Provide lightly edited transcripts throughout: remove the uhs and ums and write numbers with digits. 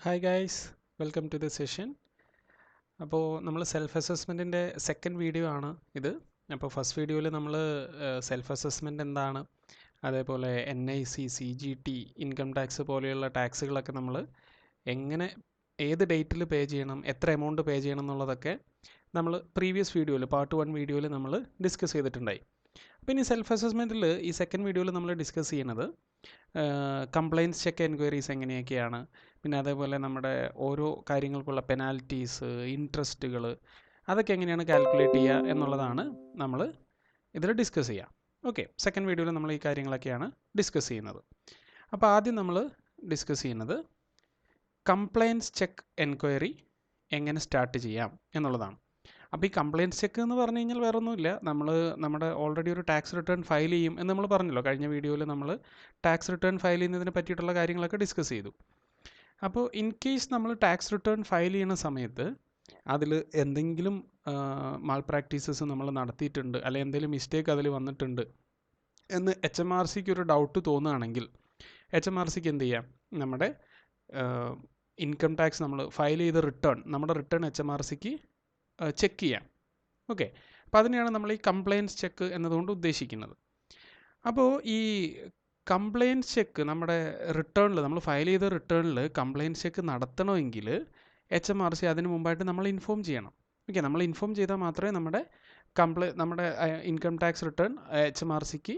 Hi guys, welcome to the session. അപ്പോൾ നമ്മൾ self അസസ്മെൻറ്റിൻ്റെ second video ആണ് ഇത്. അപ്പോൾ ഫസ്റ്റ് വീഡിയോയിൽ നമ്മൾ സെൽഫ് അസസ്മെൻറ്റ് എന്താണ്, അതേപോലെ NIC, CGT, ഇൻകം ടാക്സ് പോലെയുള്ള ടാക്സുകളൊക്കെ നമ്മൾ എങ്ങനെ ഏത് ഡേറ്റിൽ പേ ചെയ്യണം, എത്ര എമൗണ്ട് പേ ചെയ്യണം എന്നുള്ളതൊക്കെ നമ്മൾ പ്രീവിയസ് വീഡിയോയിൽ പാർട്ട് 1 വീഡിയോയിൽ നമ്മൾ ഡിസ്കസ് ചെയ്തിട്ടുണ്ടായി. അപ്പോൾ ഇനി സെൽഫ് അസസ്മെൻറ്റിൽ ഈ സെക്കൻഡ് വീഡിയോയിൽ നമ്മൾ ഡിസ്കസ് ചെയ്യുന്നത് കംപ്ലയിൻസ് ചെക്ക് എൻക്വയറീസ് എങ്ങനെയൊക്കെയാണ്, പിന്നെ അതേപോലെ നമ്മുടെ ഓരോ കാര്യങ്ങൾക്കുള്ള പെനാൽറ്റീസ്, ഇൻട്രസ്റ്റുകൾ, അതൊക്കെ എങ്ങനെയാണ് കാൽക്കുലേറ്റ് ചെയ്യുക എന്നുള്ളതാണ് നമ്മൾ ഇതിൽ ഡിസ്കസ് ചെയ്യുക. ഓക്കെ, സെക്കൻഡ് വീഡിയോയിൽ നമ്മൾ ഈ കാര്യങ്ങളൊക്കെയാണ് ഡിസ്കസ് ചെയ്യുന്നത്. അപ്പോൾ ആദ്യം നമ്മൾ ഡിസ്കസ് ചെയ്യുന്നത് കംപ്ലയിൻസ് ചെക്ക് എൻക്വയറി എങ്ങനെ സ്റ്റാർട്ട് ചെയ്യാം എന്നുള്ളതാണ്. അപ്പോൾ ഈ കംപ്ലയിൻസ് ചെക്ക് എന്ന് പറഞ്ഞു കഴിഞ്ഞാൽ വേറെ ഒന്നുമില്ല, നമ്മൾ നമ്മുടെ ഓൾറെഡി ഒരു ടാക്സ് റിട്ടേൺ ഫയൽ ചെയ്യും എന്ന് നമ്മൾ പറഞ്ഞല്ലോ. കഴിഞ്ഞ വീഡിയോയിൽ നമ്മൾ ടാക്സ് റിട്ടേൺ ഫയൽ ചെയ്യുന്നതിനെ പറ്റിയിട്ടുള്ള കാര്യങ്ങളൊക്കെ ഡിസ്കസ് ചെയ്തു. അപ്പോൾ ഇൻ കേസ് നമ്മൾ ടാക്സ് റിട്ടേൺ ഫയൽ ചെയ്യുന്ന സമയത്ത് അതിൽ എന്തെങ്കിലും മാൾ പ്രാക്ടീസസ് നമ്മൾ നടത്തിയിട്ടുണ്ട്, അല്ലെങ്കിൽ എന്തെങ്കിലും മിസ്റ്റേക്ക് അതിൽ വന്നിട്ടുണ്ട് എന്ന് HMRCക്ക് ഒരു ഡൗട്ട് തോന്നുകയാണെങ്കിൽ HMRCക്ക് എന്ത് ചെയ്യാം, നമ്മുടെ ഇൻകം ടാക്സ് നമ്മൾ ഫയൽ ചെയ്ത റിട്ടേൺ, നമ്മുടെ റിട്ടേൺ HMRCക്ക് ചെക്ക് ചെയ്യാം. ഓക്കെ, അപ്പോൾ അതിനെയാണ് നമ്മൾ ഈ കംപ്ലയിൻസ് ചെക്ക് എന്നതുകൊണ്ട് ഉദ്ദേശിക്കുന്നത്. അപ്പോൾ ഈ കംപ്ലയിൻസ് ചെക്ക് നമ്മുടെ റിട്ടേണിൽ, നമ്മൾ ഫയൽ ചെയ്ത റിട്ടേണിൽ കംപ്ലയിൻസ് ചെക്ക് നടത്തണമെങ്കിൽ HMRC അതിന് മുമ്പായിട്ട് നമ്മൾ ഇൻഫോം ചെയ്യണം. ഓക്കെ, നമ്മൾ ഇൻഫോം ചെയ്താൽ മാത്രമേ നമ്മുടെ ഇൻകം ടാക്സ് റിട്ടേൺ HMRCക്ക്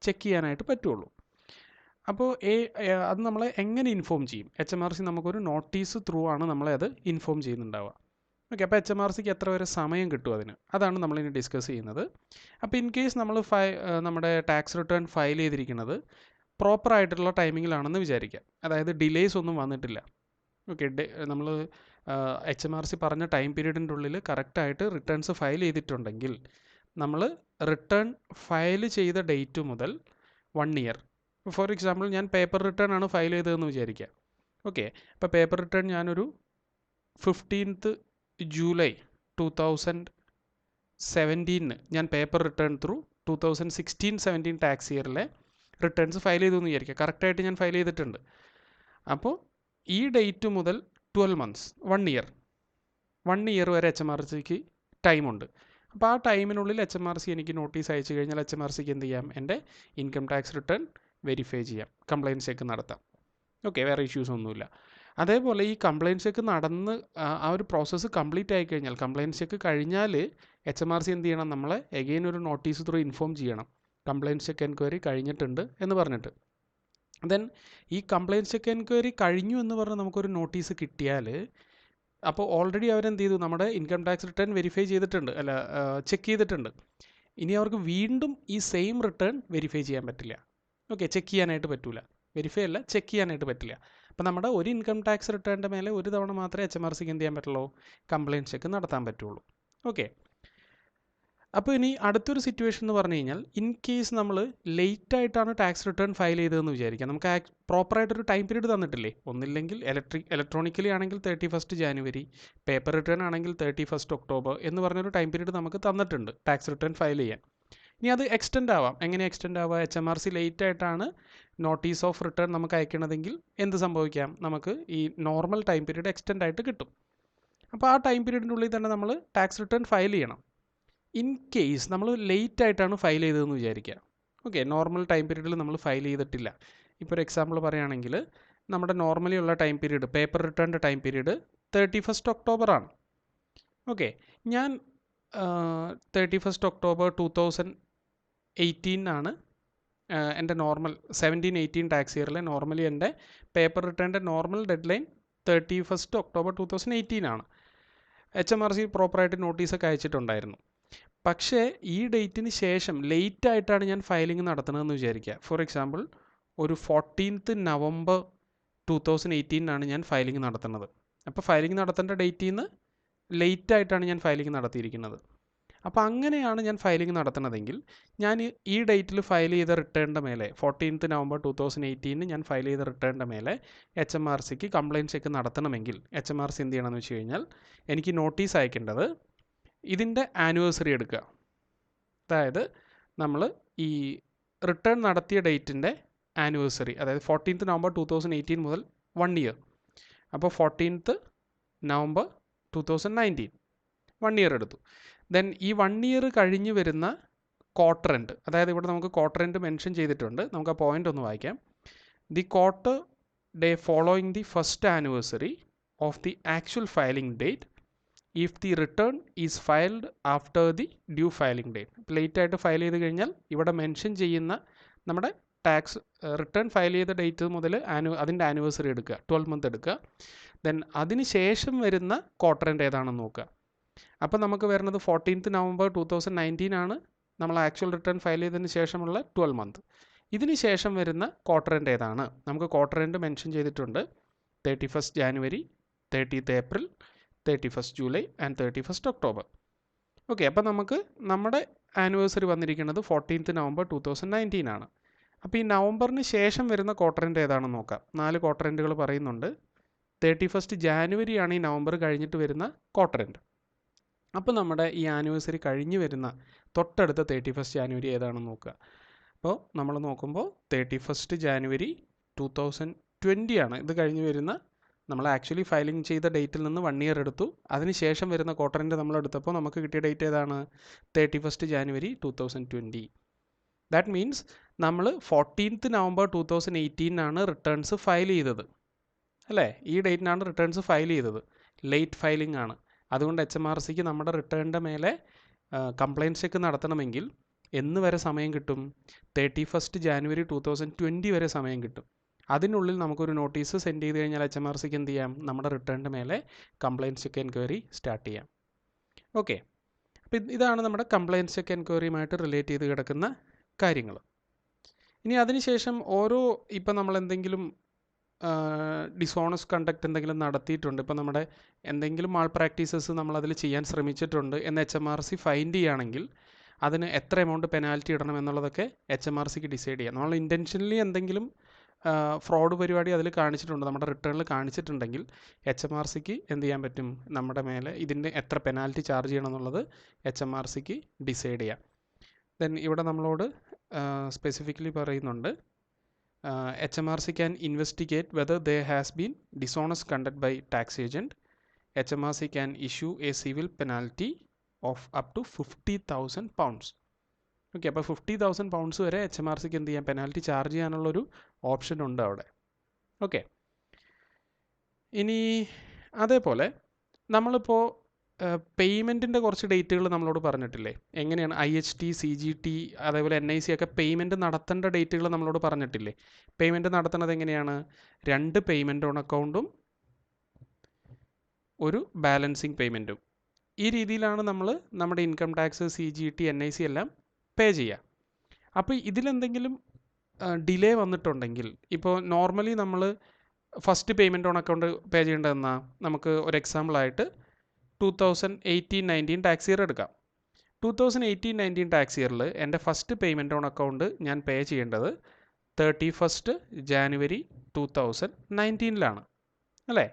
ചെക്ക് ചെയ്യാനായിട്ട് പറ്റുള്ളൂ. അപ്പോൾ അത് നമ്മളെ എങ്ങനെ ഇൻഫോം ചെയ്യും? HMRC നമുക്കൊരു നോട്ടീസ് ത്രൂ ആണ് നമ്മളെ അത് ഇൻഫോം ചെയ്യുന്നുണ്ടാവുക. ഓക്കെ, അപ്പോൾ HMRCക്ക് എത്ര വരെ സമയം കിട്ടും അതിന്, അതാണ് നമ്മളിനി ഡിസ്കസ് ചെയ്യുന്നത്. അപ്പോൾ ഇൻ കേസ് നമ്മൾ നമ്മുടെ ടാക്സ് റിട്ടേൺ ഫയൽ ചെയ്തിരിക്കുന്നത് പ്രോപ്പറായിട്ടുള്ള ടൈമിങ്ങിലാണെന്ന് വിചാരിക്കാം, അതായത് ഡിലേയ്സ് ഒന്നും വന്നിട്ടില്ല. ഓക്കെ, നമ്മൾ HMRC പറഞ്ഞ ടൈം പീരീഡിൻ്റെ ഉള്ളിൽ കറക്റ്റായിട്ട് റിട്ടേൺസ് ഫയൽ ചെയ്തിട്ടുണ്ടെങ്കിൽ നമ്മൾ റിട്ടേൺ ഫയൽ ചെയ്ത ഡേറ്റ് മുതൽ 1 ഇയർ, ഫോർ എക്സാമ്പിൾ ഞാൻ പേപ്പർ റിട്ടേൺ ആണ് ഫയൽ ചെയ്തതെന്ന് വിചാരിക്കുക. ഓക്കെ, അപ്പോൾ പേപ്പർ റിട്ടേൺ ഞാനൊരു 15th ജൂലൈ 2017 ഞാൻ പേപ്പർ റിട്ടേൺ ത്രൂ 2016-17 ടാക്സ് ഇയറിലെ റിട്ടേൺസ് ഫയൽ ചെയ്തു എന്ന് വിചാരിക്കുക. കറക്റ്റായിട്ട് ഞാൻ ഫയൽ ചെയ്തിട്ടുണ്ട്. അപ്പോൾ ഈ ഡേറ്റ് മുതൽ 12 months, 1 ഇയർ വരെ HMRCക്ക് ടൈമുണ്ട്. അപ്പോൾ ആ ടൈമിനുള്ളിൽ HMRC എനിക്ക് നോട്ടീസ് അയച്ചു കഴിഞ്ഞാൽ HMRCക്ക് എന്ത് ചെയ്യാം, എൻ്റെ ഇൻകം ടാക്സ് റിട്ടേൺ വെരിഫൈ ചെയ്യാം, കംപ്ലയിൻസ് ചെക്ക് നടത്താം. ഓക്കെ, വേറെ ഇഷ്യൂസ് ഒന്നുമില്ല. അതേപോലെ ഈ കംപ്ലയിൻസ് ചെക്ക് നടന്ന് ആ ഒരു പ്രോസസ്സ് കംപ്ലീറ്റ് ആയി കഴിഞ്ഞാൽ, കംപ്ലയിൻസ് ചെക്ക് കഴിഞ്ഞാൽ HMRC എന്ത് ചെയ്യണം, നമ്മളെ എഗെയിൻ ഒരു നോട്ടീസ് ത്രൂ ഇൻഫോം ചെയ്യണം, കംപ്ലയിൻസ് ചെക്ക് എൻക്വയറി കഴിഞ്ഞിട്ടുണ്ട് എന്ന് പറഞ്ഞിട്ട്. ദെൻ ഈ കംപ്ലയിൻസ് ചെക്ക് എൻക്വയറി കഴിഞ്ഞു എന്ന് പറഞ്ഞ് നമുക്കൊരു നോട്ടീസ് കിട്ടിയാൽ, അപ്പോൾ ഓൾറെഡി അവരെന്ത് ചെയ്തു, നമ്മുടെ ഇൻകം ടാക്സ് റിട്ടേൺ വെരിഫൈ ചെയ്തിട്ടുണ്ട്, അല്ല ചെക്ക് ചെയ്തിട്ടുണ്ട്. ഇനി അവർക്ക് വീണ്ടും ഈ സെയിം റിട്ടേൺ വെരിഫൈ ചെയ്യാൻ പറ്റില്ല. ഓക്കെ, ചെക്ക് ചെയ്യാനായിട്ട് പറ്റില്ല, വെരിഫൈ അല്ല, ചെക്ക് ചെയ്യാനായിട്ട് പറ്റില്ല. അപ്പോൾ നമ്മുടെ ഒരു ഇൻകം ടാക്സ് റിട്ടേണിൻ്റെ മേലെ ഒരു തവണ മാത്രമേ HMRCക്ക് എന്ത് ചെയ്യാൻ പറ്റുള്ളൂ, കംപ്ലയിൻസ് ചെക്ക് നടത്താൻ പറ്റുള്ളൂ. ഓക്കെ, അപ്പോൾ ഇനി അടുത്തൊരു സിറ്റുവേഷൻ എന്ന് പറഞ്ഞു കഴിഞ്ഞാൽ, ഇൻ കേസ് നമ്മൾ ലേറ്റായിട്ടാണ് ടാക്സ് റിട്ടേൺ ഫയൽ ചെയ്തതെന്ന് വിചാരിക്കാം. നമുക്ക് പ്രോപ്പറായിട്ടൊരു ടൈം പീരീഡ് തന്നിട്ടില്ലേ, ഒന്നില്ലെങ്കിൽ ഇലക്ട്രോണിക്കലി ആണെങ്കിൽ 31st ജാനുവരി, പേപ്പർ റിട്ടേൺ ആണെങ്കിൽ 31st ഒക്ടോബർ എന്ന് പറഞ്ഞൊരു ടൈം പീരീഡ് നമുക്ക് തന്നിട്ടുണ്ട് ടാക്സ് റിട്ടേൺ ഫയൽ ചെയ്യാൻ. ഇനി അത് എക്സ്റ്റെൻഡ് ആവാം. എങ്ങനെ എക്സ്റ്റെൻഡ് ആവുക? HMRC ലേറ്റായിട്ടാണ് നോട്ടീസ് ഓഫ് റിട്ടേൺ നമുക്ക് അയക്കണതെങ്കിൽ എന്ത് സംഭവിക്കാം, നമുക്ക് ഈ നോർമൽ ടൈം പീരീഡ് എക്സ്റ്റെൻഡ് ആയിട്ട് കിട്ടും. അപ്പോൾ ആ ടൈം പീരീഡിൻ്റെ ഉള്ളിൽ തന്നെ നമ്മൾ ടാക്സ് റിട്ടേൺ ഫയൽ ചെയ്യണം. ഇൻ കേസ് നമ്മൾ ലേറ്റ് ആയിട്ടാണ് ഫയൽ ചെയ്തതെന്ന് വിചാരിക്കുക. ഓക്കെ, നോർമൽ ടൈം പീരീഡിൽ നമ്മൾ ഫയൽ ചെയ്തിട്ടില്ല. ഇപ്പോൾ ഒരു എക്സാമ്പിൾ പറയുകയാണെങ്കിൽ, നമ്മുടെ നോർമലി ഉള്ള ടൈം പീരീഡ്, പേപ്പർ റിട്ടേണിൻ്റെ ടൈം പീരീഡ് 31st ഒക്ടോബർ ആണ്. ഓക്കെ, ഞാൻ 31st ഒക്ടോബർ 2018 ആണ് എൻ്റെ നോർമൽ 17-18 ടാക്സ് ഇയറിലെ നോർമലി എൻ്റെ പേപ്പർ റിട്ടേണിൻ്റെ normal deadline 31st October 2018 ആണ്. HMRC പ്രോപ്പറായിട്ട് നോട്ടീസൊക്കെ അയച്ചിട്ടുണ്ടായിരുന്നു. പക്ഷേ ഈ ഡേറ്റിന് ശേഷം ലേറ്റ് ആയിട്ടാണ് ഞാൻ ഫയലിംഗ് നടത്തുന്നതെന്ന് വിചാരിക്കുക. ഫോർ എക്സാമ്പിൾ ഒരു 14th നവംബർ 2018 ഞാൻ ഫയലിംഗ് നടത്തുന്നത്. അപ്പോൾ ഫയലിംഗ് നടത്തേണ്ട ഡേറ്റിൽ നിന്ന് ലേറ്റ് ആയിട്ടാണ് ഞാൻ ഫയലിംഗ് നടത്തിയിരിക്കുന്നത്. അപ്പോൾ അങ്ങനെയാണ് ഞാൻ ഫയലിംഗ് നടത്തുന്നതെങ്കിൽ, ഞാൻ ഈ ഡേറ്റിൽ ഫയൽ ചെയ്ത റിട്ടേണിൻ്റെ മേലെ 14th നവംബർ 2018 ഞാൻ ഫയൽ ചെയ്ത റിട്ടേണിൻ്റെ മേലെ HMRCക്ക് കംപ്ലയിൻസ് ചെക്ക് നടത്തണമെങ്കിൽ HMRC എന്ത് ചെയ്യണമെന്ന് വെച്ച് കഴിഞ്ഞാൽ, എനിക്ക് നോട്ടീസ് അയക്കേണ്ടത് ഇതിൻ്റെ ആനിവേഴ്സറി എടുക്കുക. അതായത് നമ്മൾ ഈ റിട്ടേൺ നടത്തിയ ഡേറ്റിൻ്റെ ആനിവേഴ്സറി, അതായത് 14th നവംബർ 2018 മുതൽ 1 ഇയർ, അപ്പോൾ 14th November 2019 1 ഇയർ എടുത്തു. ദെൻ ഈ 1 ഇയർ കഴിഞ്ഞ് വരുന്ന ക്വാർട്ടർ എൻഡ്, അതായത് ഇവിടെ നമുക്ക് ക്വാർട്ടർ എൻഡ് മെൻഷൻ ചെയ്തിട്ടുണ്ട്. നമുക്ക് ആ പോയിന്റ് ഒന്ന് വായിക്കാം. The quarter day following the first anniversary of the actual filing date if the return is filed after the due filing date. Late ആയിട്ട് ഫയൽ ചെയ്ത് കഴിഞ്ഞാൽ ഇവിടെ മെൻഷൻ ചെയ്യുന്ന നമ്മുടെ ടാക്സ് റിട്ടേൺ ഫയൽ ചെയ്ത ഡേറ്റ് മുതൽ അതിൻ്റെ ആനിവേഴ്സറി എടുക്കുക, 12 month എടുക്കുക. ദെൻ അതിന് ശേഷം വരുന്ന ക്വാർട്ടർ എൻഡ് ഏതാണെന്ന് നോക്കുക. അപ്പോൾ നമുക്ക് വരുന്നത് 14th November 2019 ആണ് നമ്മൾ ആക്ച്വൽ റിട്ടേൺ ഫയൽ ചെയ്തതിന് ശേഷമുള്ള 12 month. ഇതിന് ശേഷം വരുന്ന ക്വാർട്ടർ എൻഡ് ഏതാണ്? നമുക്ക് ക്വാർട്ടർ എൻഡ് മെൻഷൻ ചെയ്തിട്ടുണ്ട്. 31st January, 30th April, 31st July and 31st October. Okay, അപ്പോൾ നമുക്ക് നമ്മുടെ ആനിവേഴ്സറി വന്നിരിക്കുന്നത് 14th November 2019 ആണ്. അപ്പോൾ ഈ നവംബറിന് ശേഷം വരുന്ന ക്വാർട്ടർ എൻഡ് ഏതാണെന്ന് നോക്കാം. 4 ക്വാർട്ടർ എൻഡുകൾ പറയുന്നുണ്ട്. 31st January ആണ് ഈ നവംബർ കഴിഞ്ഞിട്ട് വരുന്ന ക്വാർട്ടർ എൻഡ്. അപ്പോൾ നമ്മുടെ ഈ ആനിവേഴ്സറി കഴിഞ്ഞ് വരുന്ന തൊട്ടടുത്ത 31st January ഏതാണെന്ന് നോക്കുക. അപ്പോൾ നമ്മൾ നോക്കുമ്പോൾ 31st January 2020 ആണ് ഇത് കഴിഞ്ഞ് വരുന്ന. നമ്മൾ ആക്ച്വലി ഫയലിംഗ് ചെയ്ത ഡേറ്റിൽ നിന്ന് 1 ഇയർ എടുത്തു. അതിന് ശേഷം വരുന്ന ക്വാർട്ടർ എൻഡ് നമ്മൾ എടുത്തപ്പോൾ നമുക്ക് കിട്ടിയ ഡേറ്റ് ഏതാണ്? 31st January 2020. ദാറ്റ് മീൻസ് നമ്മൾ 14th November 2018 ആണ് റിട്ടേൺസ് ഫയൽ ചെയ്തത്, അല്ലേ? ഈ ഡേറ്റിനാണ് റിട്ടേൺസ് ഫയൽ ചെയ്തത്. ലേറ്റ് ഫയലിംഗ് ആണ്. അതുകൊണ്ട് HMRCക്ക് നമ്മുടെ റിട്ടേണിൻ്റെ മേലെ കംപ്ലയിൻറ്റ് ചെക്ക് നടത്തണമെങ്കിൽ എന്ന് വരെ സമയം കിട്ടും? 31st January 2020 വരെ സമയം കിട്ടും. അതിനുള്ളിൽ നമുക്കൊരു നോട്ടീസ് സെൻഡ് ചെയ്ത് കഴിഞ്ഞാൽ HMRCക്ക് എന്ത് ചെയ്യാം? നമ്മുടെ റിട്ടേണിൻ്റെ മേലെ കംപ്ലയിൻറ്റ് ചെക്ക് എൻക്വയറി സ്റ്റാർട്ട് ചെയ്യാം. ഓക്കെ, അപ്പോൾ ഇതാണ് നമ്മുടെ കംപ്ലയിൻറ്റ് ചെക്ക് എൻക്വയറിയുമായിട്ട് റിലേറ്റ് ചെയ്ത് കിടക്കുന്ന കാര്യങ്ങൾ. ഇനി അതിനുശേഷം ഇപ്പം നമ്മൾ എന്തെങ്കിലും ഡിസോണസ്റ്റ് കണ്ടക്ട് എന്തെങ്കിലും നടത്തിയിട്ടുണ്ട്, ഇപ്പോൾ നമ്മുടെ എന്തെങ്കിലും മാൾ പ്രാക്ടീസസ് നമ്മളതിൽ ചെയ്യാൻ ശ്രമിച്ചിട്ടുണ്ട് എന്ന് HMRC ഫൈൻഡ് ചെയ്യുകയാണെങ്കിൽ അതിന് എത്ര എമൗണ്ട് പെനാൽറ്റി ഇടണം എന്നുള്ളതൊക്കെ HMRCക്ക് ഡിസൈഡ് ചെയ്യാം. നമ്മൾ ഇൻറ്റൻഷനലി എന്തെങ്കിലും ഫ്രോഡ് പരിപാടി അതിൽ കാണിച്ചിട്ടുണ്ട്, നമ്മുടെ റിട്ടേണിൽ കാണിച്ചിട്ടുണ്ടെങ്കിൽ HMRCക്ക് എന്ത് ചെയ്യാൻ പറ്റും? നമ്മുടെ മേലെ ഇതിൻ്റെ എത്ര പെനാൽറ്റി ചാർജ് ചെയ്യണം എന്നുള്ളത് HMRCക്ക് ഡിസൈഡ് ചെയ്യാം. ദെൻ ഇവിടെ നമ്മളോട് സ്പെസിഫിക്കലി പറയുന്നുണ്ട്, HMRC can investigate whether there has been dishonest conduct by tax agent. HMRC can issue a civil penalty of up to 50,000 pounds. Okay, അപ്പോൾ 50,000 pounds വരെ HMRCക്ക് എന്ത് ചെയ്യാം? പെനാൽറ്റി ചാർജ് ചെയ്യാനുള്ളൊരു ഓപ്ഷൻ ഉണ്ട് അവിടെ. ഓക്കെ, ഇനി അതേപോലെ നമ്മളിപ്പോൾ പേയ്മെൻറ്റിൻ്റെ കുറച്ച് ഡേറ്റുകൾ നമ്മളോട് പറഞ്ഞിട്ടില്ലേ? എങ്ങനെയാണ് IHT, CGT അതേപോലെ NIC ഒക്കെ പേയ്മെൻറ്റ് നടത്തേണ്ട ഡേറ്റുകൾ നമ്മളോട് പറഞ്ഞിട്ടില്ലേ? പേയ്മെൻറ്റ് നടത്തുന്നത് എങ്ങനെയാണ്? 2 പേയ്മെൻറ്റ് ഓൺ അക്കൗണ്ടും ഒരു ബാലൻസിങ് പേയ്മെൻറ്റും. ഈ രീതിയിലാണ് നമ്മൾ നമ്മുടെ ഇൻകം ടാക്സ്, CGT, NIC എല്ലാം പേ ചെയ്യുക. അപ്പോൾ ഇതിലെന്തെങ്കിലും ഡിലേ വന്നിട്ടുണ്ടെങ്കിൽ, ഇപ്പോൾ നോർമലി നമ്മൾ ഫസ്റ്റ് പേയ്മെൻറ്റ് ഓൺ അക്കൗണ്ട് പേ ചെയ്യേണ്ടതെന്നാ? നമുക്ക് ഒരു എക്സാമ്പിളായിട്ട് 2018-19 ടാക്സ് ഇയർ എടുക്കാം. 2018-19 ടാക്സ് ഇയറിൽ എൻ്റെ ഫസ്റ്റ് പേയ്മെൻറ്റ് ഓൺ അക്കൗണ്ട് ഞാൻ പേ ചെയ്യേണ്ടത് 31st January 2019 അല്ലേ?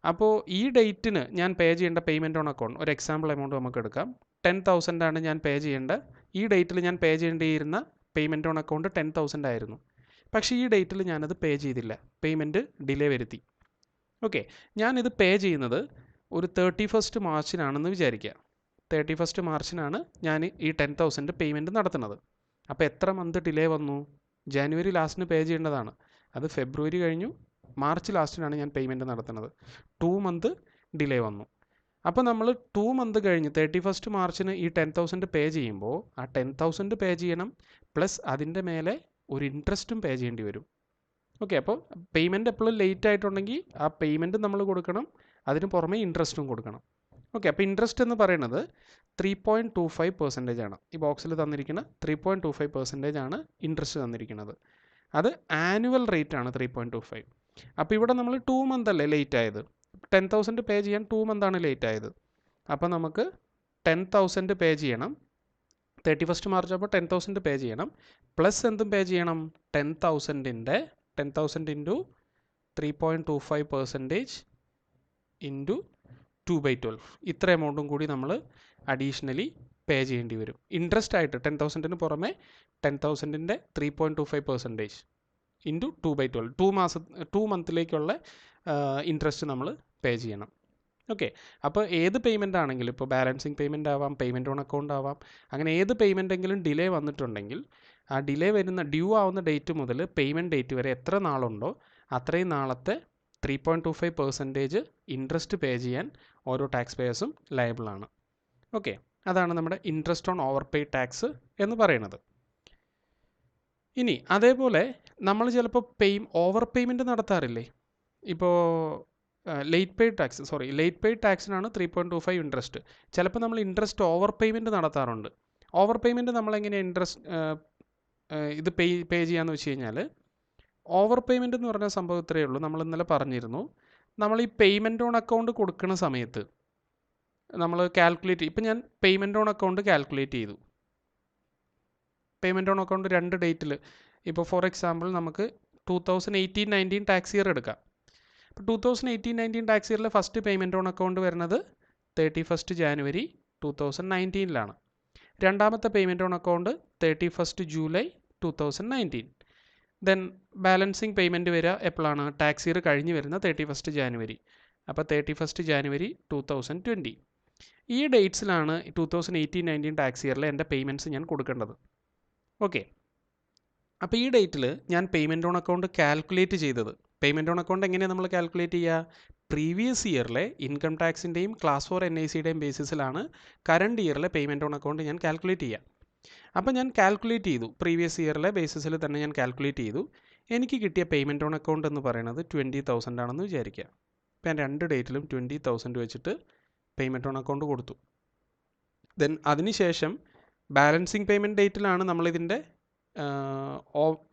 അപ്പോൾ ഈ ഡേറ്റിന് ഞാൻ പേ ചെയ്യേണ്ട പേയ്മെൻറ്റ് ഓൺ അക്കൗണ്ട് ഒരു എക്സാമ്പിൾ എമൗണ്ട് നമുക്ക് എടുക്കാം. 10,000 ആണ് ഞാൻ പേ ചെയ്യേണ്ട. ഈ ഡേറ്റിൽ ഞാൻ പേ ചെയ്യേണ്ടിയിരുന്ന പേയ്മെൻറ്റ് ഓൺ അക്കൗണ്ട് 10,000 ആയിരുന്നു. പക്ഷേ ഈ ഡേറ്റിൽ ഞാനത് പേ ചെയ്തില്ല, പേയ്മെൻറ്റ് ഡിലേ വരുത്തി. ഓക്കെ, ഞാനിത് പേ ചെയ്യുന്നത് ഒരു 31st March വിചാരിക്കുക. 31st March ഞാൻ ഈ 10,000 പേയ്മെൻറ്റ് നടത്തുന്നത്. അപ്പോൾ എത്ര മന്ത് ഡിലേ വന്നു? ജാനുവരി ലാസ്റ്റിന് പേ ചെയ്യേണ്ടതാണ്. അത് ഫെബ്രുവരി കഴിഞ്ഞു, മാർച്ച് ലാസ്റ്റിനാണ് ഞാൻ പേയ്മെൻറ്റ് നടത്തുന്നത്. 2 month ഡിലേ വന്നു. അപ്പോൾ നമ്മൾ 2 month കഴിഞ്ഞ് 31st March ഈ 10,000 പേ ചെയ്യുമ്പോൾ ആ 10,000 പേ ചെയ്യണം, പ്ലസ് അതിൻ്റെ മേലെ ഒരു ഇൻട്രസ്റ്റും പേ ചെയ്യേണ്ടി വരും. ഓക്കെ, അപ്പോൾ പേയ്മെൻറ്റ് എപ്പോഴും ലേറ്റ് ആയിട്ടുണ്ടെങ്കിൽ ആ പേയ്മെൻറ്റ് നമ്മൾ കൊടുക്കണം, അതിന് പുറമെ ഇൻട്രസ്റ്റും കൊടുക്കണം. ഓക്കെ, അപ്പോൾ ഇൻട്രസ്റ്റ് എന്ന് പറയുന്നത് 3.25% ആണ്. ഈ ബോക്സിൽ തന്നിരിക്കുന്ന 3.25% ആണ് ഇൻട്രസ്റ്റ് തന്നിരിക്കുന്നത്. അത് ആനുവൽ റേറ്റ് ആണ് 3.25. അപ്പോൾ ഇവിടെ നമ്മൾ 2 month അല്ലേ ലേറ്റ് ആയത്? 10,000 പേ ചെയ്യാൻ 2 month ആണ് ലേറ്റ് ആയത്. അപ്പോൾ നമുക്ക് 10,000 പേ ചെയ്യണം. 31st March അപ്പോൾ 10,000 പേ ചെയ്യണം, പ്ലസ് എന്തും പേ ചെയ്യണം? 10,000 into 3.25% into 2/12. ഇത്ര എമൗണ്ടും കൂടി നമ്മൾ അഡീഷണലി പേ ചെയ്യേണ്ടി വരും. ഇൻട്രസ്റ്റ് ആയിട്ട് 10,000 പുറമെ 10,000 3.25%. ഇൻറ്റു 2/12 2 മന്തിലേക്കുള്ള ഇൻട്രസ്റ്റ് നമ്മൾ പേ ചെയ്യണം. ഓക്കെ, അപ്പോൾ ഏത് പേയ്മെൻ്റ് ആണെങ്കിലും, ഇപ്പോൾ ബാലൻസിങ് പേയ്മെൻ്റ് ആവാം, പേയ്മെൻറ്റ് ഓൺ അക്കൗണ്ട് ആവാം, അങ്ങനെ ഏത് പേയ്മെൻറ്റെങ്കിലും ഡിലേ വന്നിട്ടുണ്ടെങ്കിൽ ആ ഡിലേ വരുന്ന ഡ്യൂ ആവുന്ന ഡേറ്റ് മുതൽ പേയ്മെൻറ്റ് ഡേറ്റ് വരെ എത്ര നാളുണ്ടോ അത്രയും നാളത്തെ 3.25% ഇൻട്രസ്റ്റ് പേ ചെയ്യാൻ ഓരോ ടാക്സ് പേയേഴ്സും ലയബിളാണ്. ഓക്കെ, അതാണ് നമ്മുടെ interest on over pay tax എന്ന് പറയുന്നത്. ഇനി അതേപോലെ നമ്മൾ ചിലപ്പോൾ ഓവർ പേയ്മെൻറ്റ് നടത്താറില്ലേ? ഇപ്പോൾ ലേറ്റ് പെയ്ഡ് ടാക്സിനാണ് 3.25 ഇൻട്രസ്റ്റ്. ചിലപ്പോൾ നമ്മൾ ഇൻട്രസ്റ്റ് ഓവർ പേയ്മെൻറ്റ് നടത്താറുണ്ട്. ഓവർ പേയ്മെൻറ്റ് നമ്മളെങ്ങനെ ഇത് പേ ചെയ്യാന്ന് വെച്ച് കഴിഞ്ഞാൽ, ഓവർ പേയ്മെൻറ്റ് എന്ന് പറഞ്ഞ സംഭവം ഇത്രയേ ഉള്ളൂ. നമ്മൾ ഇന്നലെ പറഞ്ഞിരുന്നു, നമ്മൾ ഈ പേയ്മെൻറ്റ് ഓൺ അക്കൗണ്ട് കൊടുക്കുന്ന സമയത്ത് നമ്മൾ ഇപ്പം ഞാൻ പേയ്മെൻറ്റ് ഓൺ അക്കൗണ്ട് കാൽക്കുലേറ്റ് ചെയ്തു. പേയ്മെൻറ്റ് ഓൺ അക്കൗണ്ട് 2 ഡേറ്റിൽ, ഇപ്പോൾ ഫോർ എക്സാമ്പിൾ നമുക്ക് 2018-19 ടാക്സ് ഇയർ എടുക്കാം. ഇപ്പോൾ 2018-19 ടാക്സ് ഇയറിൽ ഫസ്റ്റ് പേയ്മെൻറ്റ് ഓൺ അക്കൗണ്ട് വരുന്നത് 31st January 2019 രണ്ടാമത്തെ payment on account 31st July 2019. Then balancing payment വരിക എപ്പോഴാണ്? ടാക്സ് ഇയർ കഴിഞ്ഞ് വരുന്ന 31st January. അപ്പോൾ 31st January 2020. ഈ ഡേറ്റ്സിലാണ് 2018-19 ടാക്സ് ഇയറിൽ എൻ്റെ പേയ്മെൻറ്റ്സ് ഞാൻ കൊടുക്കേണ്ടത്. ഓക്കെ, അപ്പോൾ ഈ ഡേറ്റിൽ ഞാൻ പേയ്മെൻറ്റ് ഓൺ അക്കൗണ്ട് കാൽക്കുലേറ്റ് ചെയ്തത്, പേയ്മെൻറ്റ് ഓൺ അക്കൗണ്ട് എങ്ങനെയാണ് നമ്മൾ കാൽക്കുലേറ്റ് ചെയ്യുക? പ്രീവിയസ് ഇയറിലെ ഇൻകം ടാക്സിൻ്റെയും ക്ലാസ് 4 NICയുടെയും ബേസിസിലാണ് കറണ്ട് ഇയറിലെ പേയ്മെൻറ്റ് ഓൺ അക്കൗണ്ട് ഞാൻ കാൽക്കുലേറ്റ് ചെയ്യുക. അപ്പോൾ ഞാൻ കാൽക്കുലേറ്റ് ചെയ്തു, പ്രീവിയസ് ഇയറിലെ ബേസിസിൽ തന്നെ ഞാൻ കാൽക്കുലേറ്റ് ചെയ്തു. എനിക്ക് കിട്ടിയ പേയ്മെൻറ്റ് ഓൺ അക്കൗണ്ട് എന്ന് പറയുന്നത് 20,000 ആണെന്ന് വിചാരിക്കുക. അപ്പോൾ ഞാൻ 2 ഡേറ്റിലും 20,000 വെച്ചിട്ട് പേയ്മെൻറ്റ് ഓൺ അക്കൗണ്ട് കൊടുത്തു. ദെൻ അതിനുശേഷം ബാലൻസിങ് പേയ്മെൻറ്റ് ഡേറ്റിലാണ് നമ്മളിതിൻ്റെ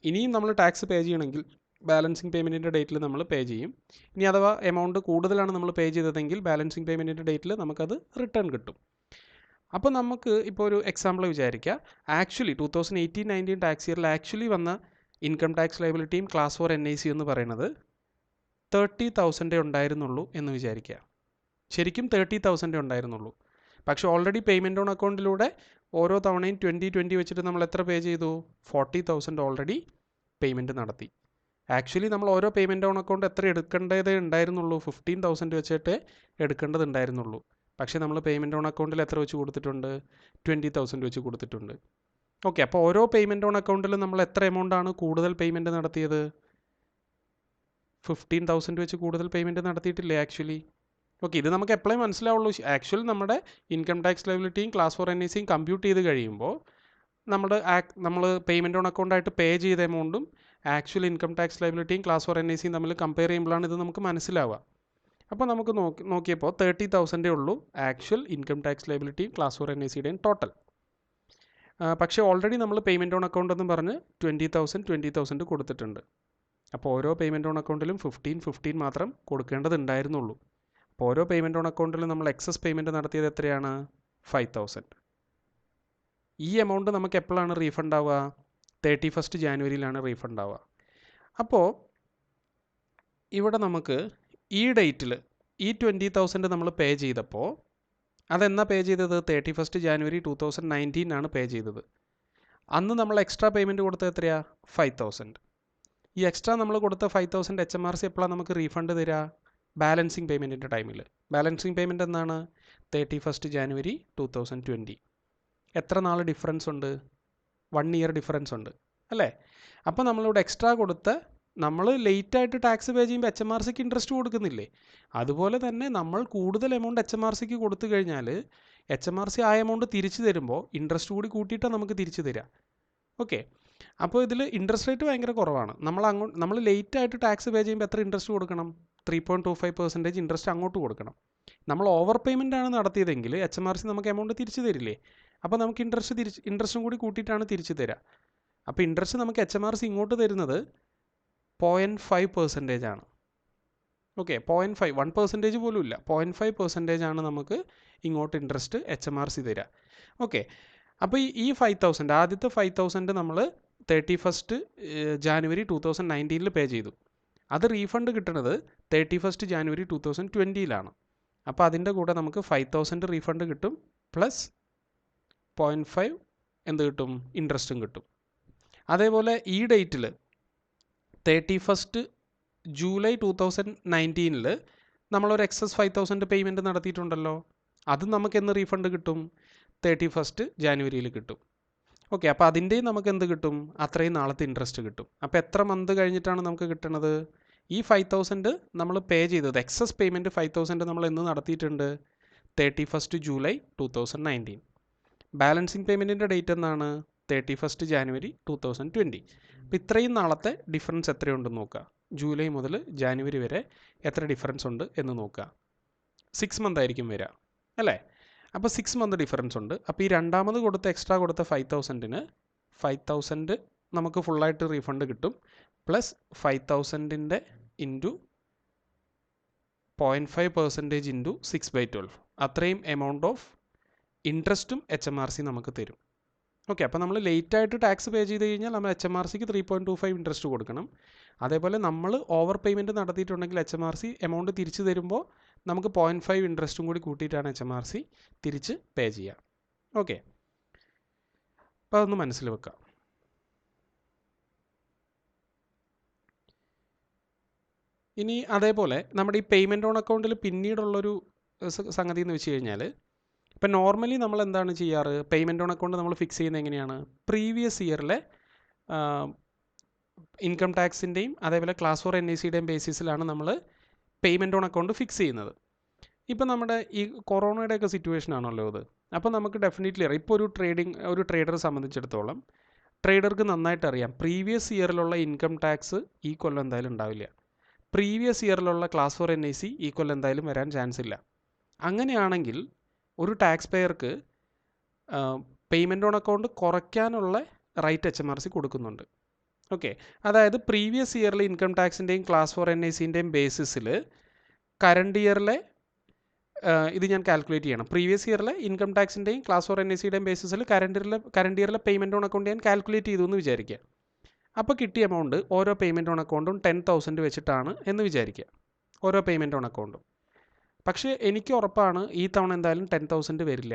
ഇനിയും നമ്മൾ ടാക്സ് പേ ചെയ്യണമെങ്കിൽ ബാലൻസിങ് പേയ്മെൻറ്റിൻ്റെ ഡേറ്റിൽ നമ്മൾ പേ ചെയ്യും. ഇനി അഥവാ എമൗണ്ട് കൂടുതലാണ് നമ്മൾ പേ ചെയ്തതെങ്കിൽ ബാലൻസിങ് പേയ്മെൻറ്റിൻ്റെ ഡേറ്റിൽ നമുക്കത് റിട്ടേൺ കിട്ടും. അപ്പോൾ നമുക്ക് ഇപ്പോൾ ഒരു എക്സാമ്പിൾ വിചാരിക്കുക, ആക്ച്വലി 2018-19 ടാക്സ് ഇയറിൽ ആക്ച്വലി വന്ന ഇൻകം ടാക്സ് ലയബിലിറ്റിയും ക്ലാസ് 4 NIC എന്ന് പറയുന്നത് 30,000 ഉണ്ടായിരുന്നുള്ളൂ എന്ന് വിചാരിക്കുക. ശരിക്കും 30,000 ഉണ്ടായിരുന്നുള്ളൂ. പക്ഷേ ഓൾറെഡി പേയ്മെൻറ്റ് ഓൺ അക്കൗണ്ടിലൂടെ ഓരോ തവണയും 20 വെച്ചിട്ട് നമ്മൾ എത്ര പേ ചെയ്തു? 40,000 ഓൾറെഡി പേയ്മെൻറ്റ് നടത്തി. ആക്ച്വലി നമ്മൾ ഓരോ പേയ്മെൻറ്റ് ഓൺ അക്കൗണ്ട് എത്ര എടുക്കേണ്ടതേ ഉണ്ടായിരുന്നുള്ളൂ? 15,000 വെച്ചിട്ട് എടുക്കേണ്ടത് ഉണ്ടായിരുന്നുള്ളൂ. പക്ഷേ നമ്മൾ പേയ്മെൻറ്റ് ഓൺ അക്കൗണ്ടിൽ എത്ര വെച്ച് കൊടുത്തിട്ടുണ്ട്? 20,000 വെച്ച് കൊടുത്തിട്ടുണ്ട്. ഓക്കെ, അപ്പോൾ ഓരോ പേയ്മെൻറ്റ് ഓൺ അക്കൗണ്ടിലും നമ്മൾ എത്ര എമൗണ്ടാണ് കൂടുതൽ പേയ്മെൻറ്റ് നടത്തിയത്? 15,000 വെച്ച് കൂടുതൽ പേയ്മെൻറ്റ് നടത്തിയിട്ടില്ലേ ആക്ച്വലി? ഓക്കെ, ഇത് നമുക്ക് എപ്പോഴേ മനസ്സിലാവുള്ളൂ. ആക്ച്വലി നമ്മുടെ ഇൻകം ടാക്സ് ലയബിലിറ്റിയും ക്ലാസ് 4 NICയും കമ്പ്യൂട്ട് ചെയ്ത് കഴിയുമ്പോൾ നമ്മൾ പേയ്മെൻറ്റ് ഓൺ അക്കൗണ്ടായിട്ട് പേ ചെയ്ത എമൗണ്ടും ആക്ച്വൽ ഇൻകം ടാക്സ് ലയബിലിറ്റിയും ക്ലാസ് 4 NICയും തമ്മിൽ കമ്പയർ ചെയ്യുമ്പോഴാണ് ഇത് നമുക്ക് മനസ്സിലാവുക. അപ്പോൾ നമുക്ക് നോക്കിയപ്പോൾ 30,000 ഉള്ളൂ ആക്ച്വൽ ഇൻകം ടാക്സ് ലയബിലിറ്റിയും ക്ലാസ് 4 NICയുടെയും ടോട്ടൽ. പക്ഷേ ഓൾറെഡി നമ്മൾ പേയ്മെൻറ്റ് ഓൺ അക്കൗണ്ട് എന്ന് പറഞ്ഞ് 20,000 കൊടുത്തിട്ടുണ്ട്. അപ്പോൾ ഓരോ പേയ്മെൻറ്റ് ഓൺ അക്കൗണ്ടിലും 15 മാത്രം കൊടുക്കേണ്ടതുണ്ടായിരുന്നുള്ളൂ. അപ്പോൾ ഓരോ പേയ്മെൻറ്റ് ഓൺ അക്കൗണ്ടിലും നമ്മൾ എക്സസ് പേയ്മെൻറ്റ് നടത്തിയത് എത്രയാണ്? 5,000. ഈ എമൗണ്ട് നമുക്ക് എപ്പോഴാണ് റീഫണ്ട് ആവുക? 31st January റീഫണ്ട് ആവുക. അപ്പോൾ ഇവിടെ നമുക്ക് ഈ ഡേറ്റിൽ ഈ 20,000 നമ്മൾ പേ ചെയ്തപ്പോൾ അതെന്നാ പേ ചെയ്തത്? 31st January 2019 പേ ചെയ്തത്. അന്ന് നമ്മൾ എക്സ്ട്രാ പേയ്മെൻറ്റ് കൊടുത്തത് എത്രയാ? 5,000. ഈ എക്സ്ട്രാ നമ്മൾ കൊടുത്ത 5,000 HMRC എപ്പോഴാണ് നമുക്ക് റീഫണ്ട് തരിക? ബാലൻസിങ് പേയ്മെൻറ്റിൻ്റെ ടൈമിൽ. ബാലൻസിങ് പേയ്മെൻറ്റ് എന്നാണ്? 31st January 2020. എത്ര നാൾ ഡിഫറൻസ് ഉണ്ട്? 1 year ഡിഫറൻസ് ഉണ്ട് അല്ലേ? അപ്പോൾ നമ്മളിവിടെ എക്സ്ട്രാ കൊടുത്ത, നമ്മൾ ലേറ്റായിട്ട് ടാക്സ് പേ ചെയ്യുമ്പോൾ HMRCക്ക് ഇൻട്രസ്റ്റ് കൊടുക്കുന്നില്ലേ? അതുപോലെ തന്നെ നമ്മൾ കൂടുതൽ എമൗണ്ട് HMRCക്ക് കൊടുത്തു കഴിഞ്ഞാൽ HMRC ആ എമൗണ്ട് തിരിച്ചു തരുമ്പോൾ ഇൻട്രസ്റ്റ് കൂടി കൂട്ടിയിട്ടാണ് നമുക്ക് തിരിച്ചു തരിക. ഓക്കെ, അപ്പോൾ ഇതിൽ ഇൻട്രസ്റ്റ് റേറ്റ് ഭയങ്കര കുറവാണ്. നമ്മൾ ലേറ്റായിട്ട് ടാക്സ് പേ ചെയ്യുമ്പോൾ എത്ര ഇൻട്രസ്റ്റ് കൊടുക്കണം? 3.25% ഇൻട്രസ്റ്റ് അങ്ങോട്ട് കൊടുക്കണം. നമ്മൾ ഓവർ പേയ്മെൻ്റ് ആണ് നടത്തിയതെങ്കിൽ HMRC നമുക്ക് എമൗണ്ട് തിരിച്ചു തരില്ലേ? അപ്പോൾ നമുക്ക് ഇൻട്രസ്റ്റും കൂടി കൂട്ടിയിട്ടാണ് തിരിച്ചു തരിക. അപ്പോൾ ഇൻട്രസ്റ്റ് നമുക്ക് HMRC ഇങ്ങോട്ട് തരുന്നത് 0.5% ആണ്. ഓക്കെ, 0.5, 1% പോലും ഇല്ല, 0.5% ആണ് നമുക്ക് ഇങ്ങോട്ട് ഇൻട്രസ്റ്റ് HMRC തരിക. ഓക്കെ, അപ്പോൾ ഈ 5,000, ആദ്യത്തെ 5,000 നമ്മൾ 31st January 2019 പേ ചെയ്തു. അത് റീഫണ്ട് കിട്ടുന്നത് 31st January 2020. അപ്പോൾ അതിൻ്റെ കൂടെ നമുക്ക് 5,000 റീഫണ്ട് കിട്ടും, പ്ലസ് 0.5 എന്ത് കിട്ടും? ഇൻട്രസ്റ്റും കിട്ടും. അതേപോലെ ഈ ഡേറ്റിൽ 31 ജൂലൈ 2019 നമ്മളൊരു എക്സസ് 5,000 പേയ്മെൻറ്റ് നടത്തിയിട്ടുണ്ടല്ലോ. അത് നമുക്ക് എന്ന് റീഫണ്ട് കിട്ടും? 31 ജാനുവരിയിൽ കിട്ടും. ഓക്കെ, അപ്പോൾ അതിൻ്റെയും നമുക്ക് എന്ത് കിട്ടും? അത്രയും നാളത്തെ ഇൻട്രസ്റ്റ് കിട്ടും. അപ്പോൾ എത്ര മന്ത് കഴിഞ്ഞിട്ടാണ് നമുക്ക് കിട്ടുന്നത്? ഈ 5,000 നമ്മൾ പേ ചെയ്തത്, എക്സസ് പേയ്മെൻറ്റ് 5,000 നമ്മൾ എന്ന് നടത്തിയിട്ടുണ്ട്? 31 ജൂലൈ 2019. ബാലൻസിങ് പേയ്മെൻറ്റിൻ്റെ ഡേറ്റ് എന്നാണ്? 31 ജാനുവരി 2020. അപ്പോൾ ഇത്രയും നാളത്തെ ഡിഫറൻസ് എത്രയുണ്ടെന്ന് നോക്കുക. ജൂലൈ മുതൽ ജാനുവരി വരെ എത്ര ഡിഫറൻസ് ഉണ്ട് എന്ന് നോക്കുക. 6 മന്ത് ആയിരിക്കും വരിക അല്ലേ? അപ്പോൾ 6 മന്ത് ഡിഫറൻസ് ഉണ്ട്. അപ്പോൾ ഈ രണ്ടാമത് കൊടുത്ത എക്സ്ട്രാ കൊടുത്ത 5,000 നമുക്ക് ഫുള്ളായിട്ട് റീഫണ്ട് കിട്ടും. Plus 5,000 into 0.5% into 6/12. അത്രയും എമൗണ്ട് ഓഫ് ഇൻട്രസ്റ്റും HMRC നമുക്ക് തരും. ഓക്കെ, അപ്പോൾ നമ്മൾ ലേറ്റായിട്ട് ടാക്സ് പേ ചെയ്ത് കഴിഞ്ഞാൽ നമ്മൾ HMRCക്ക് 3.25 ഇൻട്രസ്റ്റ് കൊടുക്കണം. അതേപോലെ നമ്മൾ ഓവർ പേയ്മെൻറ്റ് നടത്തിയിട്ടുണ്ടെങ്കിൽ HMRC എമൗണ്ട് തിരിച്ചു തരുമ്പോൾ നമുക്ക് 0.5 ഇൻട്രസ്റ്റും കൂടി കൂട്ടിയിട്ടാണ് HMRC തിരിച്ച് പേ ചെയ്യുക. ഓക്കെ, അപ്പോൾ അതൊന്ന് മനസ്സിൽ വെക്കാം. ഇനി അതേപോലെ നമ്മുടെ ഈ പേയ്മെൻറ്റ് ഓൺ അക്കൗണ്ടിൽ പിന്നീടുള്ളൊരു സംഗതി എന്ന് വെച്ച് കഴിഞ്ഞാൽ, ഇപ്പം നോർമലി നമ്മൾ എന്താണ് ചെയ്യാറ്? പേയ്മെൻറ്റ് ഓൺ അക്കൗണ്ട് നമ്മൾ ഫിക്സ് ചെയ്യുന്നത് എങ്ങനെയാണ്? പ്രീവിയസ് ഇയറിലെ ഇൻകം ടാക്സിൻ്റെയും അതേപോലെ ക്ലാസ് 4 NICയുടെയും ബേസിസിലാണ് നമ്മൾ പേയ്മെൻറ്റ് ഓൺ അക്കൗണ്ട് ഫിക്സ് ചെയ്യുന്നത്. ഇപ്പം നമ്മുടെ ഈ കൊറോണയുടെയൊക്കെ സിറ്റുവേഷൻ ആണല്ലോ ഇത്. അപ്പോൾ നമുക്ക് ഡെഫിനറ്റ്ലി അറിയാം, ഇപ്പോൾ ഒരു ട്രേഡറെ സംബന്ധിച്ചിടത്തോളം ട്രേഡർക്ക് നന്നായിട്ട് അറിയാം പ്രീവിയസ് ഇയറിലുള്ള ഇൻകം ടാക്സ് ഈ കൊല്ലം എന്തായാലും ഉണ്ടാവില്ല. പ്രീവിയസ് ഇയറിലുള്ള ക്ലാസ് 4 NIC ഈ കൊല്ലം എന്തായാലും വരാൻ ചാൻസ് ഇല്ല. അങ്ങനെയാണെങ്കിൽ ഒരു ടാക്സ് പെയർക്ക് പേയ്മെൻറ്റ് ഓൺ അക്കൗണ്ട് കുറയ്ക്കാനുള്ള റൈറ്റ് HMRC കൊടുക്കുന്നുണ്ട്. ഓക്കെ, അതായത് പ്രീവിയസ് ഇയറിലെ ഇൻകം ടാക്സിൻ്റെയും ക്ലാസ് 4 NICൻ്റെയും ബേസിസിൽ കറണ്ട് ഇയറിലെ ഇത് ഞാൻ കാൽക്കുലേറ്റ് ചെയ്യണം. പ്രീവിയസ് ഇയറിലെ ഇൻകം ടാക്സിൻ്റെയും ക്ലാസ് 4 NICയുടെയും ബേസിസിൽ കറണ്ട് ഇയറിലെ പേയ്മെൻറ്റ് ഓൺ അക്കൗണ്ട് ഞാൻ കാൽക്കുലേറ്റ് ചെയ്തു എന്ന് വിചാരിക്കുക. അപ്പോൾ കിട്ടിയ എമൗണ്ട് ഓരോ പേയ്മെൻറ്റ് ഓൺ അക്കൗണ്ടും 10,000 വെച്ചിട്ടാണ് എന്ന് വിചാരിക്കുക, ഓരോ പേയ്മെൻറ്റ് ഓൺ അക്കൗണ്ടും. പക്ഷേ എനിക്ക് ഉറപ്പാണ് ഈ തവണ എന്തായാലും 10,000 വരില്ല.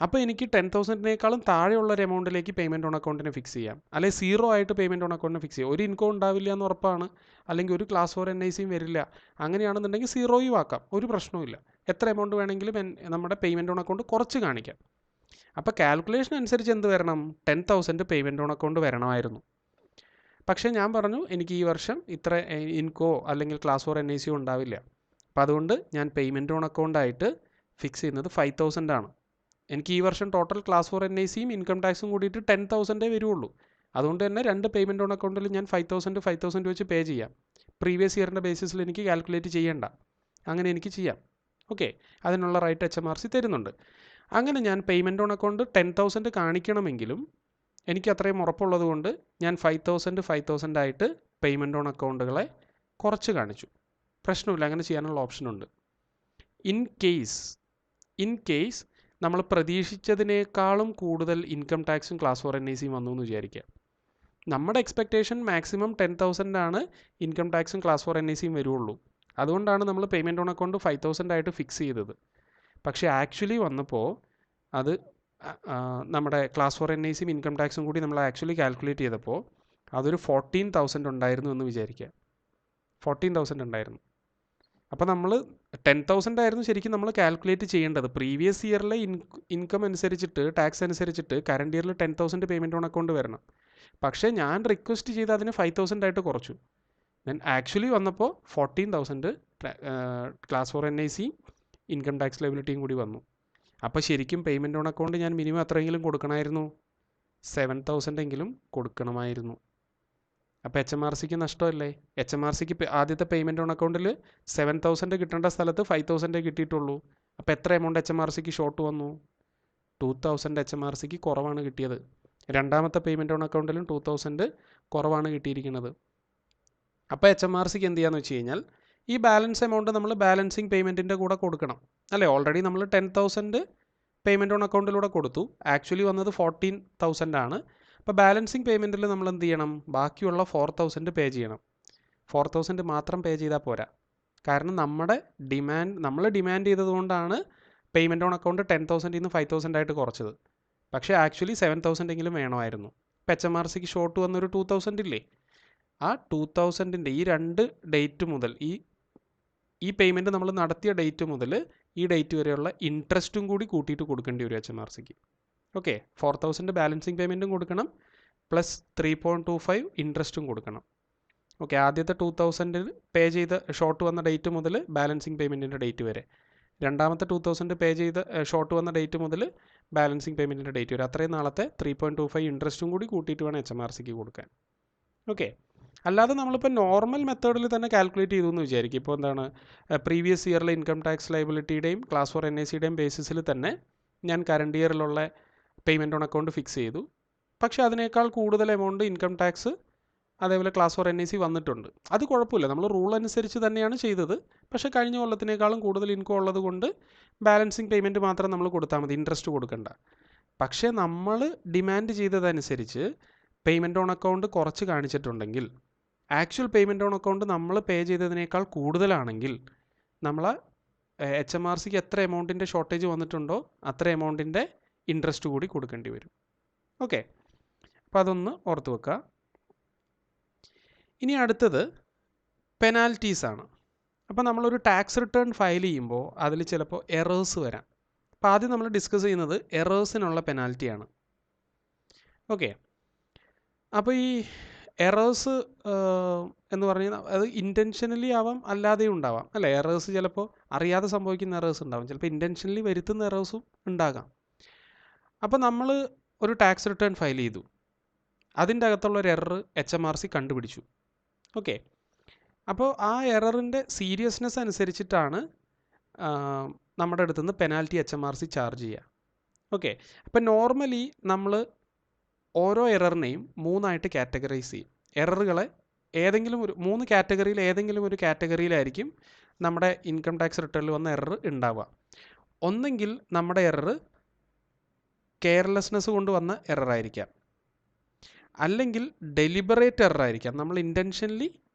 അപ്പോൾ എനിക്ക് 10,000-നേക്കാളും താഴെയുള്ള ഒരു എമൗണ്ടിലേക്ക് പേയ്മെൻറ്റ് ഓൺ അക്കൗണ്ടിനെ ഫിക്സ് ചെയ്യാം, അല്ലെങ്കിൽ 0 ആയിട്ട് പേയ്മെൻറ്റ് ഓൺ അക്കൗണ്ടിനെ ഫിക്സ് ചെയ്യാം. ഒരു ഇൻകം ഉണ്ടാവില്ല എന്ന് ഉറപ്പാണ്, അല്ലെങ്കിൽ ഒരു ക്ലാസ് 4 NICയും വരില്ല. അങ്ങനെയാണെന്നുണ്ടെങ്കിൽ 0 ആക്കാം, ഒരു പ്രശ്നവുമില്ല. എത്ര എമൗണ്ട് വേണമെങ്കിലും നമ്മുടെ പേയ്മെൻറ്റ് ഓൺ അക്കൗണ്ട് കുറച്ച് കാണിക്കാം. അപ്പോൾ കാൽക്കുലേഷൻ അനുസരിച്ച് എന്ത് വരണം? 10,000 പേയ്മെൻറ്റ് ഓൺ അക്കൗണ്ട് വരണമായിരുന്നു. പക്ഷേ ഞാൻ പറഞ്ഞു എനിക്ക് ഈ വർഷം ഇത്ര ഇൻകോ അല്ലെങ്കിൽ ക്ലാസ് 4 NICയോ ഉണ്ടാവില്ല. അപ്പോൾ അതുകൊണ്ട് ഞാൻ പേയ്മെൻറ്റ് ഓൺ അക്കൗണ്ടായിട്ട് ഫിക്സ് ചെയ്യുന്നത് 5,000 ആണ്. എനിക്ക് ഈ വർഷം ടോട്ടൽ ക്ലാസ് 4 NICയും ഇൻകം ടാക്സും കൂടിയിട്ട് 10,000 വരുള്ളൂ. അതുകൊണ്ട് തന്നെ 2 പേയ്മെൻറ്റ് ഓൺ അക്കൗണ്ടിൽ ഞാൻ 5,000 വെച്ച് പേ ചെയ്യാം. പ്രീവിയസ് ഇയറിൻ്റെ ബേസിസിൽ എനിക്ക് കാൽക്കുലേറ്റ് ചെയ്യേണ്ട, അങ്ങനെ എനിക്ക് ചെയ്യാം. ഓക്കെ, അതിനുള്ള റൈറ്റ് HMRC തരുന്നുണ്ട്. അങ്ങനെ ഞാൻ പേയ്മെൻറ്റ് ഓൺ അക്കൗണ്ട് 10,000 കാണിക്കണമെങ്കിലും എനിക്ക് അത്രയും ഉറപ്പുള്ളത് കൊണ്ട് ഞാൻ 5,000 ആയിട്ട് പേയ്മെൻറ്റ് ഓൺ അക്കൗണ്ടുകളെ കുറച്ച് കാണിച്ചു. പ്രശ്നമില്ല, അങ്ങനെ ചെയ്യാനുള്ള ഓപ്ഷനുണ്ട്. ഇൻ കേസ് നമ്മൾ പ്രതീക്ഷിച്ചതിനേക്കാളും കൂടുതൽ ഇൻകം ടാക്സും ക്ലാസ് 4 NICയും വന്നു എന്ന് വിചാരിക്കുക. നമ്മുടെ എക്സ്പെക്റ്റേഷൻ മാക്സിമം 10,000 ആണ് ഇൻകം ടാക്സും ക്ലാസ് 4 NICയും വരുള്ളൂ. അതുകൊണ്ടാണ് നമ്മൾ പേയ്മെൻറ്റ് ഓൺ അക്കൗണ്ട് 5,000 ആയിട്ട് ഫിക്സ് ചെയ്തത്. പക്ഷേ ആക്ച്വലി വന്നപ്പോൾ അത് നമ്മുടെ ക്ലാസ് 4 NICയും ഇൻകം ടാക്സും കൂടി നമ്മൾ ആക്ച്വലി കാൽക്കുലേറ്റ് ചെയ്തപ്പോൾ അതൊരു 14,000 ഉണ്ടായിരുന്നു എന്ന് വിചാരിക്കുക. 14,000 ഉണ്ടായിരുന്നു. അപ്പോൾ നമ്മൾ 10,000 ആയിരുന്നു ശരിക്കും നമ്മൾ കാൽക്കുലേറ്റ് ചെയ്യേണ്ടത്. പ്രീവിയസ് ഇയറിലെ ഇൻകം അനുസരിച്ചിട്ട്, ടാക്സ് അനുസരിച്ചിട്ട് കറണ്ട് ഇയറിൽ 10,000 പേയ്മെൻറ്റ് ഓൺ അക്കൗണ്ട് വരണം. പക്ഷേ ഞാൻ റിക്വസ്റ്റ് ചെയ്ത് അതിന് 5,000 ആയിട്ട് കുറച്ചു. ദെൻ ആക്ച്വലി വന്നപ്പോൾ 14,000 ക്ലാസ് 4 NICയും ഇൻകം ടാക്സ് ലയബിലിറ്റിയും കൂടി വന്നു. അപ്പോൾ ശരിക്കും പേയ്മെൻറ്റ് ഓൺ അക്കൗണ്ട് ഞാൻ മിനിമം എത്രയെങ്കിലും കൊടുക്കണമായിരുന്നു? 7,000 എങ്കിലും കൊടുക്കണമായിരുന്നു. അപ്പോൾ HMRCക്ക് നഷ്ടമല്ലേ? HMRCക്ക് ആദ്യത്തെ പേയ്മെൻറ്റ് ഓൺ അക്കൗണ്ടിൽ 7,000 കിട്ടേണ്ട സ്ഥലത്ത് 5,000 കിട്ടിയിട്ടുള്ളൂ. അപ്പോൾ എത്ര എമൗണ്ട് HMRCക്ക് ഷോർട്ട് വന്നു? 2,000 HMRCക്ക് കുറവാണ് കിട്ടിയത്. രണ്ടാമത്തെ പേയ്മെൻറ്റ് ഓൺ അക്കൗണ്ടിലും 2,000 കുറവാണ് കിട്ടിയിരിക്കുന്നത്. അപ്പോൾ HMRCക്ക് എന്ത് ചെയ്യാന്ന് വെച്ച് കഴിഞ്ഞാൽ ഈ ബാലൻസ് എമൗണ്ട് നമ്മൾ ബാലൻസിങ് പേയ്മെൻറ്റിൻ്റെ കൂടെ കൊടുക്കണം അല്ലേ? ഓൾറെഡി നമ്മൾ 10,000 പേയ്മെൻറ്റ് ഓൺ അക്കൗണ്ടിലൂടെ കൊടുത്തു. ആക്ച്വലി വന്നത് 14,000 ആണ്. അപ്പോൾ ബാലൻസിങ് പേയ്മെൻറ്റിൽ നമ്മൾ എന്ത് ചെയ്യണം? ബാക്കിയുള്ള 4,000 പേ ചെയ്യണം. 4,000 മാത്രം പേ ചെയ്താൽ പോരാ. കാരണം നമ്മൾ ഡിമാൻഡ് ചെയ്തതുകൊണ്ടാണ് പേയ്മെൻറ്റ് ഓൺ അക്കൗണ്ട് 10,000 നിന്ന് 5,000 ആയിട്ട് കുറച്ചത്. പക്ഷേ ആക്ച്വലി 7,000 എങ്കിലും വേണമായിരുന്നു. ഇപ്പോൾ HMRCക്ക് ഷോർട്ട് വന്നൊരു 2,000 ഇല്ലേ? ആ 2000-ൻ്റെ ഈ 2 ഡേറ്റ് മുതൽ ഈ പേയ്മെൻറ്റ് നമ്മൾ നടത്തിയ ഡേറ്റ് മുതൽ ഈ ഡേറ്റ് വരെയുള്ള ഇൻട്രസ്റ്റും കൂടി കൂട്ടിയിട്ട് കൊടുക്കേണ്ടി വരും HMRCക്ക്. ഓക്കെ, 4000 ബാലൻസിങ് പേയ്മെൻറ്റും കൊടുക്കണം, പ്ലസ് 3.25 ഇൻട്രസ്റ്റും കൊടുക്കണം. ഓക്കെ, ആദ്യത്തെ 2000 പേ ചെയ്ത ഷോർട്ട് വന്ന ഡേറ്റ് മുതൽ ബാലൻസിങ് പേയ്മെൻറ്റിൻ്റെ ഡേറ്റ് വരെ, രണ്ടാമത്തെ 2000 പേ ചെയ്ത ഷോർട്ട് വന്ന ഡേറ്റ് മുതൽ ബാലൻസിങ് പേയ്മെൻറ്റിൻ്റെ ഡേറ്റ് വരെ, അത്രയും നാളത്തെ 3.25 ഇൻട്രസ്റ്റും കൂടി കൂട്ടിയിട്ട് വേണം HMRCക്ക് കൊടുക്കാൻ. ഓക്കെ, അല്ലാതെ നമ്മളിപ്പോൾ നോർമൽ മെത്തേഡിൽ തന്നെ കാൽക്കുലേറ്റ് ചെയ്തു എന്ന് വിചാരിക്കും. ഇപ്പോൾ എന്താണ്, പ്രീവിയസ് ഇയറിലെ ഇൻകം ടാക്സ് ലയബിലിറ്റിയുടെയും ക്ലാസ് 4 NICയുടെയും ബേസിസിൽ തന്നെ ഞാൻ കറണ്ട് ഇയറിലുള്ള പേയ്മെൻറ്റ് ഓൺ അക്കൗണ്ട് ഫിക്സ് ചെയ്തു. പക്ഷേ അതിനേക്കാൾ കൂടുതൽ എമൗണ്ട് ഇൻകം ടാക്സ് അതേപോലെ ക്ലാസ് 4 NIC വന്നിട്ടുണ്ട്. അത് കുഴപ്പമില്ല, നമ്മൾ റൂൾ അനുസരിച്ച് തന്നെയാണ് ചെയ്തത്. പക്ഷേ കഴിഞ്ഞ കൊല്ലത്തിനേക്കാളും കൂടുതൽ ഇൻകം ഉള്ളത് കൊണ്ട് ബാലൻസിങ് പേയ്മെൻറ്റ് മാത്രം നമ്മൾ കൊടുത്താൽ മതി, ഇൻട്രസ്റ്റ് കൊടുക്കണ്ട. പക്ഷേ നമ്മൾ ഡിമാൻഡ് ചെയ്തതനുസരിച്ച് പേയ്മെൻറ്റ് ഓൺ അക്കൗണ്ട് കുറച്ച് കാണിച്ചിട്ടുണ്ടെങ്കിൽ, ആക്ച്വൽ പേയ്മെൻറ്റ് ഓൺ അക്കൗണ്ട് നമ്മൾ പേ ചെയ്തതിനേക്കാൾ കൂടുതലാണെങ്കിൽ, നമ്മൾ HMRCക്ക് എത്ര എമൗണ്ടിൻ്റെ ഷോർട്ടേജ് വന്നിട്ടുണ്ടോ അത്ര എമൗണ്ടിൻ്റെ ഇൻട്രസ്റ്റ് കൂടി കൊടുക്കേണ്ടി വരും. ഓക്കെ, അപ്പോൾ അതൊന്ന് ഓർത്ത് വെക്കുക. ഇനി അടുത്തത് പെനാൽറ്റീസാണ്. അപ്പോൾ നമ്മളൊരു ടാക്സ് റിട്ടേൺ ഫയൽ ചെയ്യുമ്പോൾ അതിൽ ചിലപ്പോൾ എറേഴ്സ് വരാം. അപ്പോൾ ആദ്യം നമ്മൾ ഡിസ്കസ് ചെയ്യുന്നത് എറേഴ്സിനുള്ള പെനാൽറ്റിയാണ്. ഓക്കെ, അപ്പോൾ ഈ എറേഴ്സ് എന്ന് പറഞ്ഞാൽ അത് ഇൻറ്റൻഷനലി ആവാം, അല്ലാതെയും ഉണ്ടാവാം അല്ലേ. എറേഴ്സ് ചിലപ്പോൾ അറിയാതെ സംഭവിക്കുന്ന എറേഴ്സ് ഉണ്ടാവും, ചിലപ്പോൾ ഇൻറ്റൻഷനലി വരുത്തുന്ന എറേഴ്സും ഉണ്ടാകാം. അപ്പോൾ നമ്മൾ ഒരു ടാക്സ് റിട്ടേൺ ഫയൽ ചെയ്തു, അതിൻ്റെ അകത്തുള്ള ഒരു എറർ HMRC കണ്ടുപിടിച്ചു. ഓക്കെ, അപ്പോൾ ആ എററിൻ്റെ സീരിയസ്നെസ് അനുസരിച്ചിട്ടാണ് നമ്മുടെ അടുത്തുനിന്ന് പെനാൽറ്റി HMRC ചാർജ് ചെയ്യുക. ഓക്കെ, അപ്പോൾ നോർമലി നമ്മൾ ഓരോ എററിനെയും 3 ആയിട്ട് കാറ്റഗറൈസ് ചെയ്യും. എററുകളെ ഏതെങ്കിലും ഒരു 3 കാറ്റഗറിയിൽ ഏതെങ്കിലും ഒരു കാറ്റഗറിയിലായിരിക്കും നമ്മുടെ ഇൻകം ടാക്സ് റിട്ടേണിൽ വന്ന എറർ ഉണ്ടാവുക. ഒന്നെങ്കിൽ നമ്മുടെ എറർ കെയർലെസ്നെസ് കൊണ്ട് വന്ന എററായിരിക്കാം, അല്ലെങ്കിൽ ഡെലിബറേറ്റ് എററായിരിക്കാം, നമ്മൾ ഇൻറ്റൻഷനലി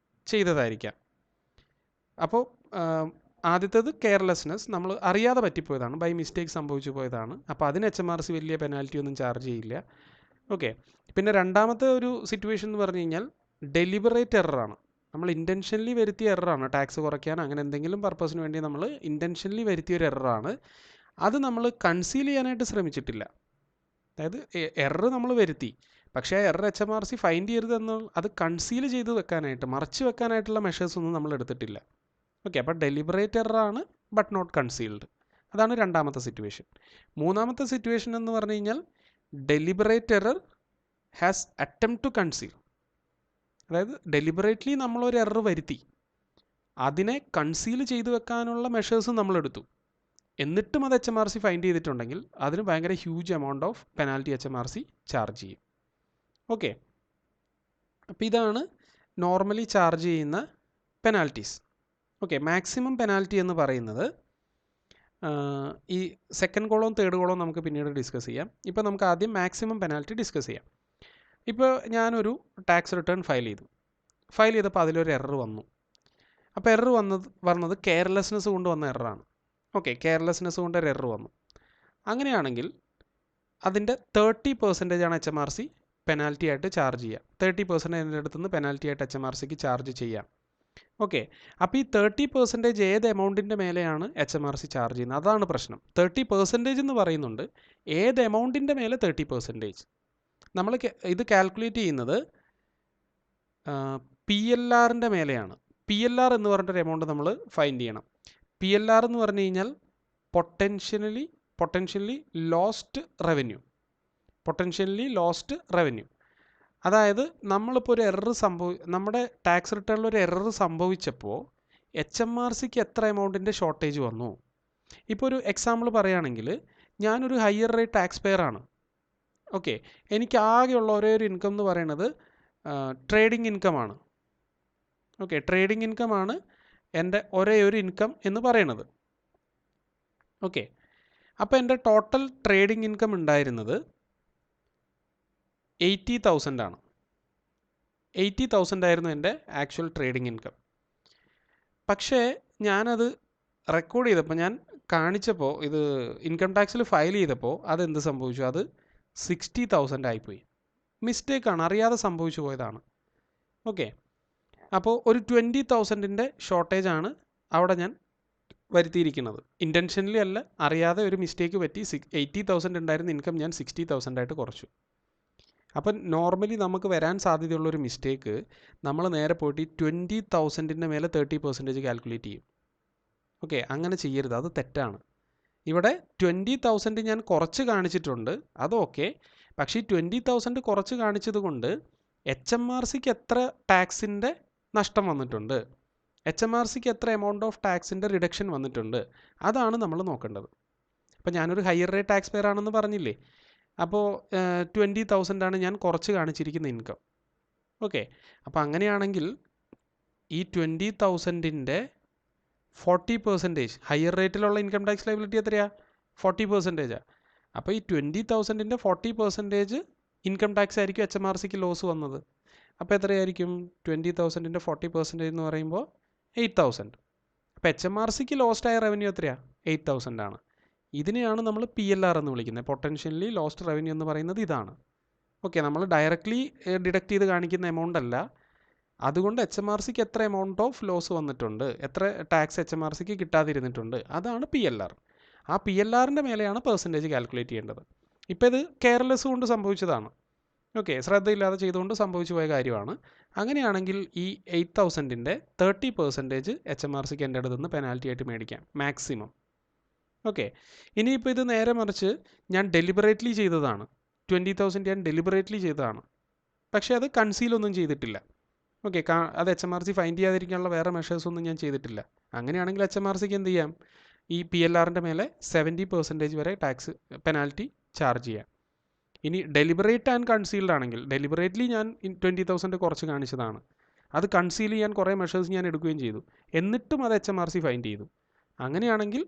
ചെയ്തതായിരിക്കാം. അപ്പോൾ ആദ്യത്തേത് കെയർലെസ്നെസ്, നമ്മൾ അറിയാതെ പറ്റിപ്പോയതാണ്, ബൈ മിസ്റ്റേക്ക് സംഭവിച്ചു പോയതാണ്. അപ്പോൾ അതിന് HMRC വലിയ പെനാൽറ്റി ഒന്നും ചാർജ് ചെയ്യില്ല. ഓക്കെ, പിന്നെ രണ്ടാമത്തെ ഒരു സിറ്റുവേഷൻ എന്ന് പറഞ്ഞു കഴിഞ്ഞാൽ ഡെലിബറേറ്റ് എററാണ്, നമ്മൾ ഇൻറ്റൻഷനലി വരുത്തിയ എററാണ്, ടാക്സ് കുറയ്ക്കാൻ അങ്ങനെ എന്തെങ്കിലും പർപ്പസിന് വേണ്ടി നമ്മൾ ഇൻറ്റൻഷനലി വരുത്തിയ ഒരു എററാണ്. അത് നമ്മൾ കൺസീൽ ചെയ്യാനായിട്ട് ശ്രമിച്ചിട്ടില്ല. അതായത് എറർ നമ്മൾ വരുത്തി, പക്ഷേ ആ എറർ HMRC ഫൈൻഡ് ചെയ്യരുതെന്ന് അത് കൺസീൽ ചെയ്ത് വെക്കാനായിട്ട്, മറച്ച് വെക്കാനായിട്ടുള്ള മെഷേഴ്സ് ഒന്നും നമ്മൾ എടുത്തിട്ടില്ല. ഓക്കെ, അപ്പോൾ ഡെലിബറേറ്റ് എററാണ് ബട്ട് നോട്ട് കൺസീൽഡ്. അതാണ് രണ്ടാമത്തെ സിറ്റുവേഷൻ. മൂന്നാമത്തെ സിറ്റുവേഷൻ എന്ന് പറഞ്ഞു കഴിഞ്ഞാൽ deliberate error has attempt to conceal. അതായത് ഡെലിബറേറ്റ്ലി നമ്മളൊരു എറർ വരുത്തി, അതിനെ കൺസീൽ ചെയ്ത് വെക്കാനുള്ള മെഷേഴ്സും നമ്മളെടുത്തു, എന്നിട്ടും അത് HMRC ഫൈൻഡ് ചെയ്തിട്ടുണ്ടെങ്കിൽ അതിന് ഭയങ്കര huge amount of penalty HMRC charge ചെയ്യും. ഓക്കെ, അപ്പോൾ ഇതാണ് നോർമലി ചാർജ് ചെയ്യുന്ന പെനാൽറ്റീസ്. ഓക്കെ, മാക്സിമം പെനാൽറ്റി എന്ന് പറയുന്നത് ഈ സെക്കൻഡ് കോളവും തേർഡ് കോളവും നമുക്ക് പിന്നീട് ഡിസ്കസ് ചെയ്യാം. ഇപ്പോൾ നമുക്ക് ആദ്യം മാക്സിമം പെനാൽറ്റി ഡിസ്കസ് ചെയ്യാം. ഇപ്പോൾ ഞാനൊരു ടാക്സ് റിട്ടേൺ ഫയൽ ചെയ്തപ്പോൾ അതിലൊരു എറർ വന്നു. അപ്പോൾ എറർ വന്നത് കെയർലെസ്നെസ് കൊണ്ട് വന്ന എററാണ്. ഓക്കെ, കെയർലെസ്നെസ് കൊണ്ട് ഒരു എറർ വന്നു. അങ്ങനെയാണെങ്കിൽ അതിൻ്റെ 30% HMRC പെനാൽറ്റി ആയിട്ട് ചാർജ് ചെയ്യുക. 30% അടുത്തുനിന്ന് പെനാൽറ്റി ആയിട്ട് HMRCക്ക് ചാർജ് ചെയ്യാം. ഓക്കെ, അപ്പോൾ ഈ 30% ഏത് എമൗണ്ടിൻ്റെ മേലെയാണ് HMRC ചാർജ് ചെയ്യുന്നത്, അതാണ് പ്രശ്നം. 30% എന്ന് പറയുന്നുണ്ട്, ഏത് എമൗണ്ടിൻ്റെ മേലെ 30%. നമ്മൾ ഇത് കാൽക്കുലേറ്റ് ചെയ്യുന്നത് PLRൻ്റെ മേലെയാണ്. PLR എന്ന് പറഞ്ഞിട്ടൊരു എമൗണ്ട് നമ്മൾ ഫൈൻഡ് ചെയ്യണം. PLR എന്ന് പറഞ്ഞു കഴിഞ്ഞാൽ പൊട്ടൻഷ്യലി ലോസ്റ്റ് റവന്യൂ. അതായത് നമ്മളിപ്പോൾ ഒരു എറർ നമ്മുടെ ടാക്സ് റിട്ടേണിൽ ഒരു എറർ സംഭവിച്ചപ്പോൾ HMRCക്ക് എത്ര എമൗണ്ടിൻ്റെ ഷോർട്ടേജ് വന്നു. ഇപ്പോൾ ഒരു എക്സാമ്പിൾ പറയുകയാണെങ്കിൽ, ഞാനൊരു ഹയർ റേറ്റ് ടാക്സ് പെയർ ആണ്. ഓക്കെ, എനിക്ക് ആകെയുള്ള ഒരേ ഒരു ഇൻകം എന്ന് പറയുന്നത് ട്രേഡിംഗ് ഇൻകമാണ്. ഓക്കെ, ട്രേഡിംഗ് ഇൻകമാണ് എൻ്റെ ഒരേ ഒരു ഇൻകം എന്ന് പറയുന്നത്. ഓക്കെ, അപ്പോൾ എൻ്റെ ടോട്ടൽ ട്രേഡിംഗ് ഇൻകം ഉണ്ടായിരുന്നത് 80,000 ആണ്. 80,000 ആയിരുന്നു എൻ്റെ ആക്ച്വൽ ട്രേഡിംഗ് ഇൻകം. പക്ഷേ ഞാനത് റെക്കോർഡ് ചെയ്തപ്പോൾ, ഞാൻ കാണിച്ചപ്പോൾ, ഇത് ഇൻകം ടാക്സിൽ ഫയൽ ചെയ്തപ്പോൾ അതെന്ത് സംഭവിച്ചു, അത് 60,000 ആയിപ്പോയി. മിസ്റ്റേക്കാണ്, അറിയാതെ സംഭവിച്ചു പോയതാണ്. ഓക്കെ, അപ്പോൾ ഒരു 20,000-ൻ്റെ ഷോർട്ടേജാണ് അവിടെ ഞാൻ വരുത്തിയിരിക്കുന്നത്. ഇൻറ്റൻഷനലി അല്ല, അറിയാതെ ഒരു മിസ്റ്റേക്ക് പറ്റി. 80,000 ഉണ്ടായിരുന്ന ഇൻകം ഞാൻ 60,000 ആയിട്ട് കുറച്ചു. അപ്പം നോർമലി നമുക്ക് വരാൻ സാധ്യതയുള്ളൊരു മിസ്റ്റേക്ക്, നമ്മൾ നേരെ പോയിട്ട് 20,000-ൻ്റെ മേലെ 30% കാൽക്കുലേറ്റ് ചെയ്യും. ഓക്കെ, അങ്ങനെ ചെയ്യരുത്, അത് തെറ്റാണ്. ഇവിടെ 20,000 ഞാൻ കുറച്ച് കാണിച്ചിട്ടുണ്ട്, അത് ഓക്കെ. പക്ഷേ ഈ 20,000 കുറച്ച് കാണിച്ചത് കൊണ്ട് HMRCക്ക് എത്ര ടാക്സിൻ്റെ നഷ്ടം വന്നിട്ടുണ്ട്, HMRCക്ക് എത്ര എമൗണ്ട് ഓഫ് ടാക്സിൻ്റെ റിഡക്ഷൻ വന്നിട്ടുണ്ട്, അതാണ് നമ്മൾ നോക്കേണ്ടത്. അപ്പോൾ ഞാനൊരു ഹയർ റേറ്റ് ടാക്സ് പെയർ ആണെന്ന് പറഞ്ഞില്ലേ. അപ്പോൾ 20,000 ഞാൻ കുറച്ച് കാണിച്ചിരിക്കുന്ന ഇൻകം. ഓക്കെ, അപ്പോൾ അങ്ങനെയാണെങ്കിൽ ഈ 20,000-ൻ്റെ 40% ഹയർ റേറ്റിലുള്ള ഇൻകം ടാക്സ് ലയബിലിറ്റി എത്രയാണ്? 40%. അപ്പോൾ ഈ 20,000-ൻ്റെ 40% ഇൻകം ടാക്സ് ആയിരിക്കും HMRCക്ക് ലോസ് വന്നത്. അപ്പോൾ എത്രയായിരിക്കും 20,000-ൻ്റെ 40% എന്ന് പറയുമ്പോൾ 8,000. അപ്പോൾ HMRCക്ക് ലോസ്റ്റ് ആയ റവന്യൂ എത്രയാണ്? 8,000 ആണ്. ഇതിനെയാണ് നമ്മൾ PLR എന്ന് വിളിക്കുന്നത്, പൊട്ടൻഷ്യലി ലോസ്റ്റ് റവന്യൂ എന്ന് പറയുന്നത് ഇതാണ്. ഓക്കെ, നമ്മൾ ഡയറക്റ്റ്ലി ഡിഡക്റ്റ് ചെയ്ത് കാണിക്കുന്ന എമൗണ്ട് അല്ല. അതുകൊണ്ട് HMRCക്ക് എത്ര എമൗണ്ട് ഓഫ് ലോസ് വന്നിട്ടുണ്ട്, എത്ര ടാക്സ് HMRCക്ക് കിട്ടാതിരുന്നിട്ടുണ്ട്, അതാണ് PLR. ആ PLRൻ്റെ മേലെയാണ് പെർസെൻറ്റേജ് കാൽക്കുലേറ്റ് ചെയ്യേണ്ടത്. ഇപ്പോൾ ഇത് കെയർലെസ് കൊണ്ട് സംഭവിച്ചതാണ്. ഓക്കെ, ശ്രദ്ധയില്ലാതെ ചെയ്തുകൊണ്ട് സംഭവിച്ചു പോയ കാര്യമാണ്. അങ്ങനെയാണെങ്കിൽ ഈ 8,000-ൻ്റെ 30% HMRCക്ക് എൻ്റെ അടുത്ത് നിന്ന് പെനാൽറ്റി ആയിട്ട് മേടിക്കാം മാക്സിമം. ഓക്കെ, ഇനിയിപ്പോൾ ഇത് നേരെ മറിച്ച് ഞാൻ ഡെലിബറേറ്റ്ലി ചെയ്തതാണ്. 20,000 ഞാൻ ഡെലിബറേറ്റ്ലി ചെയ്തതാണ്, പക്ഷേ അത് കൺസീലൊന്നും ചെയ്തിട്ടില്ല. ഓക്കെ, അത് HMRC ഫൈൻഡ് ചെയ്യാതിരിക്കാനുള്ള വേറെ മെഷേഴ്സൊന്നും ഞാൻ ചെയ്തിട്ടില്ല. അങ്ങനെയാണെങ്കിൽ HMRCക്ക് എന്ത് ചെയ്യാം? ഈ PLRൻ്റെ മേലെ 70% വരെ ടാക്സ് പെനാൽറ്റി ചാർജ് ചെയ്യാം. ഇനി ഡെലിബറേറ്റ് ആൻഡ് കൺസീൽഡ് ആണെങ്കിൽ, ഡെലിബറേറ്റ്ലി ഞാൻ 20,000 കുറച്ച് കാണിച്ചതാണ്, അത് കൺസീൽ ചെയ്യാൻ കുറേ മെഷേഴ്സ് ഞാൻ എടുക്കുകയും ചെയ്തു, എന്നിട്ടും അത് HMRC ഫൈൻഡ് ചെയ്തു. അങ്ങനെയാണെങ്കിൽ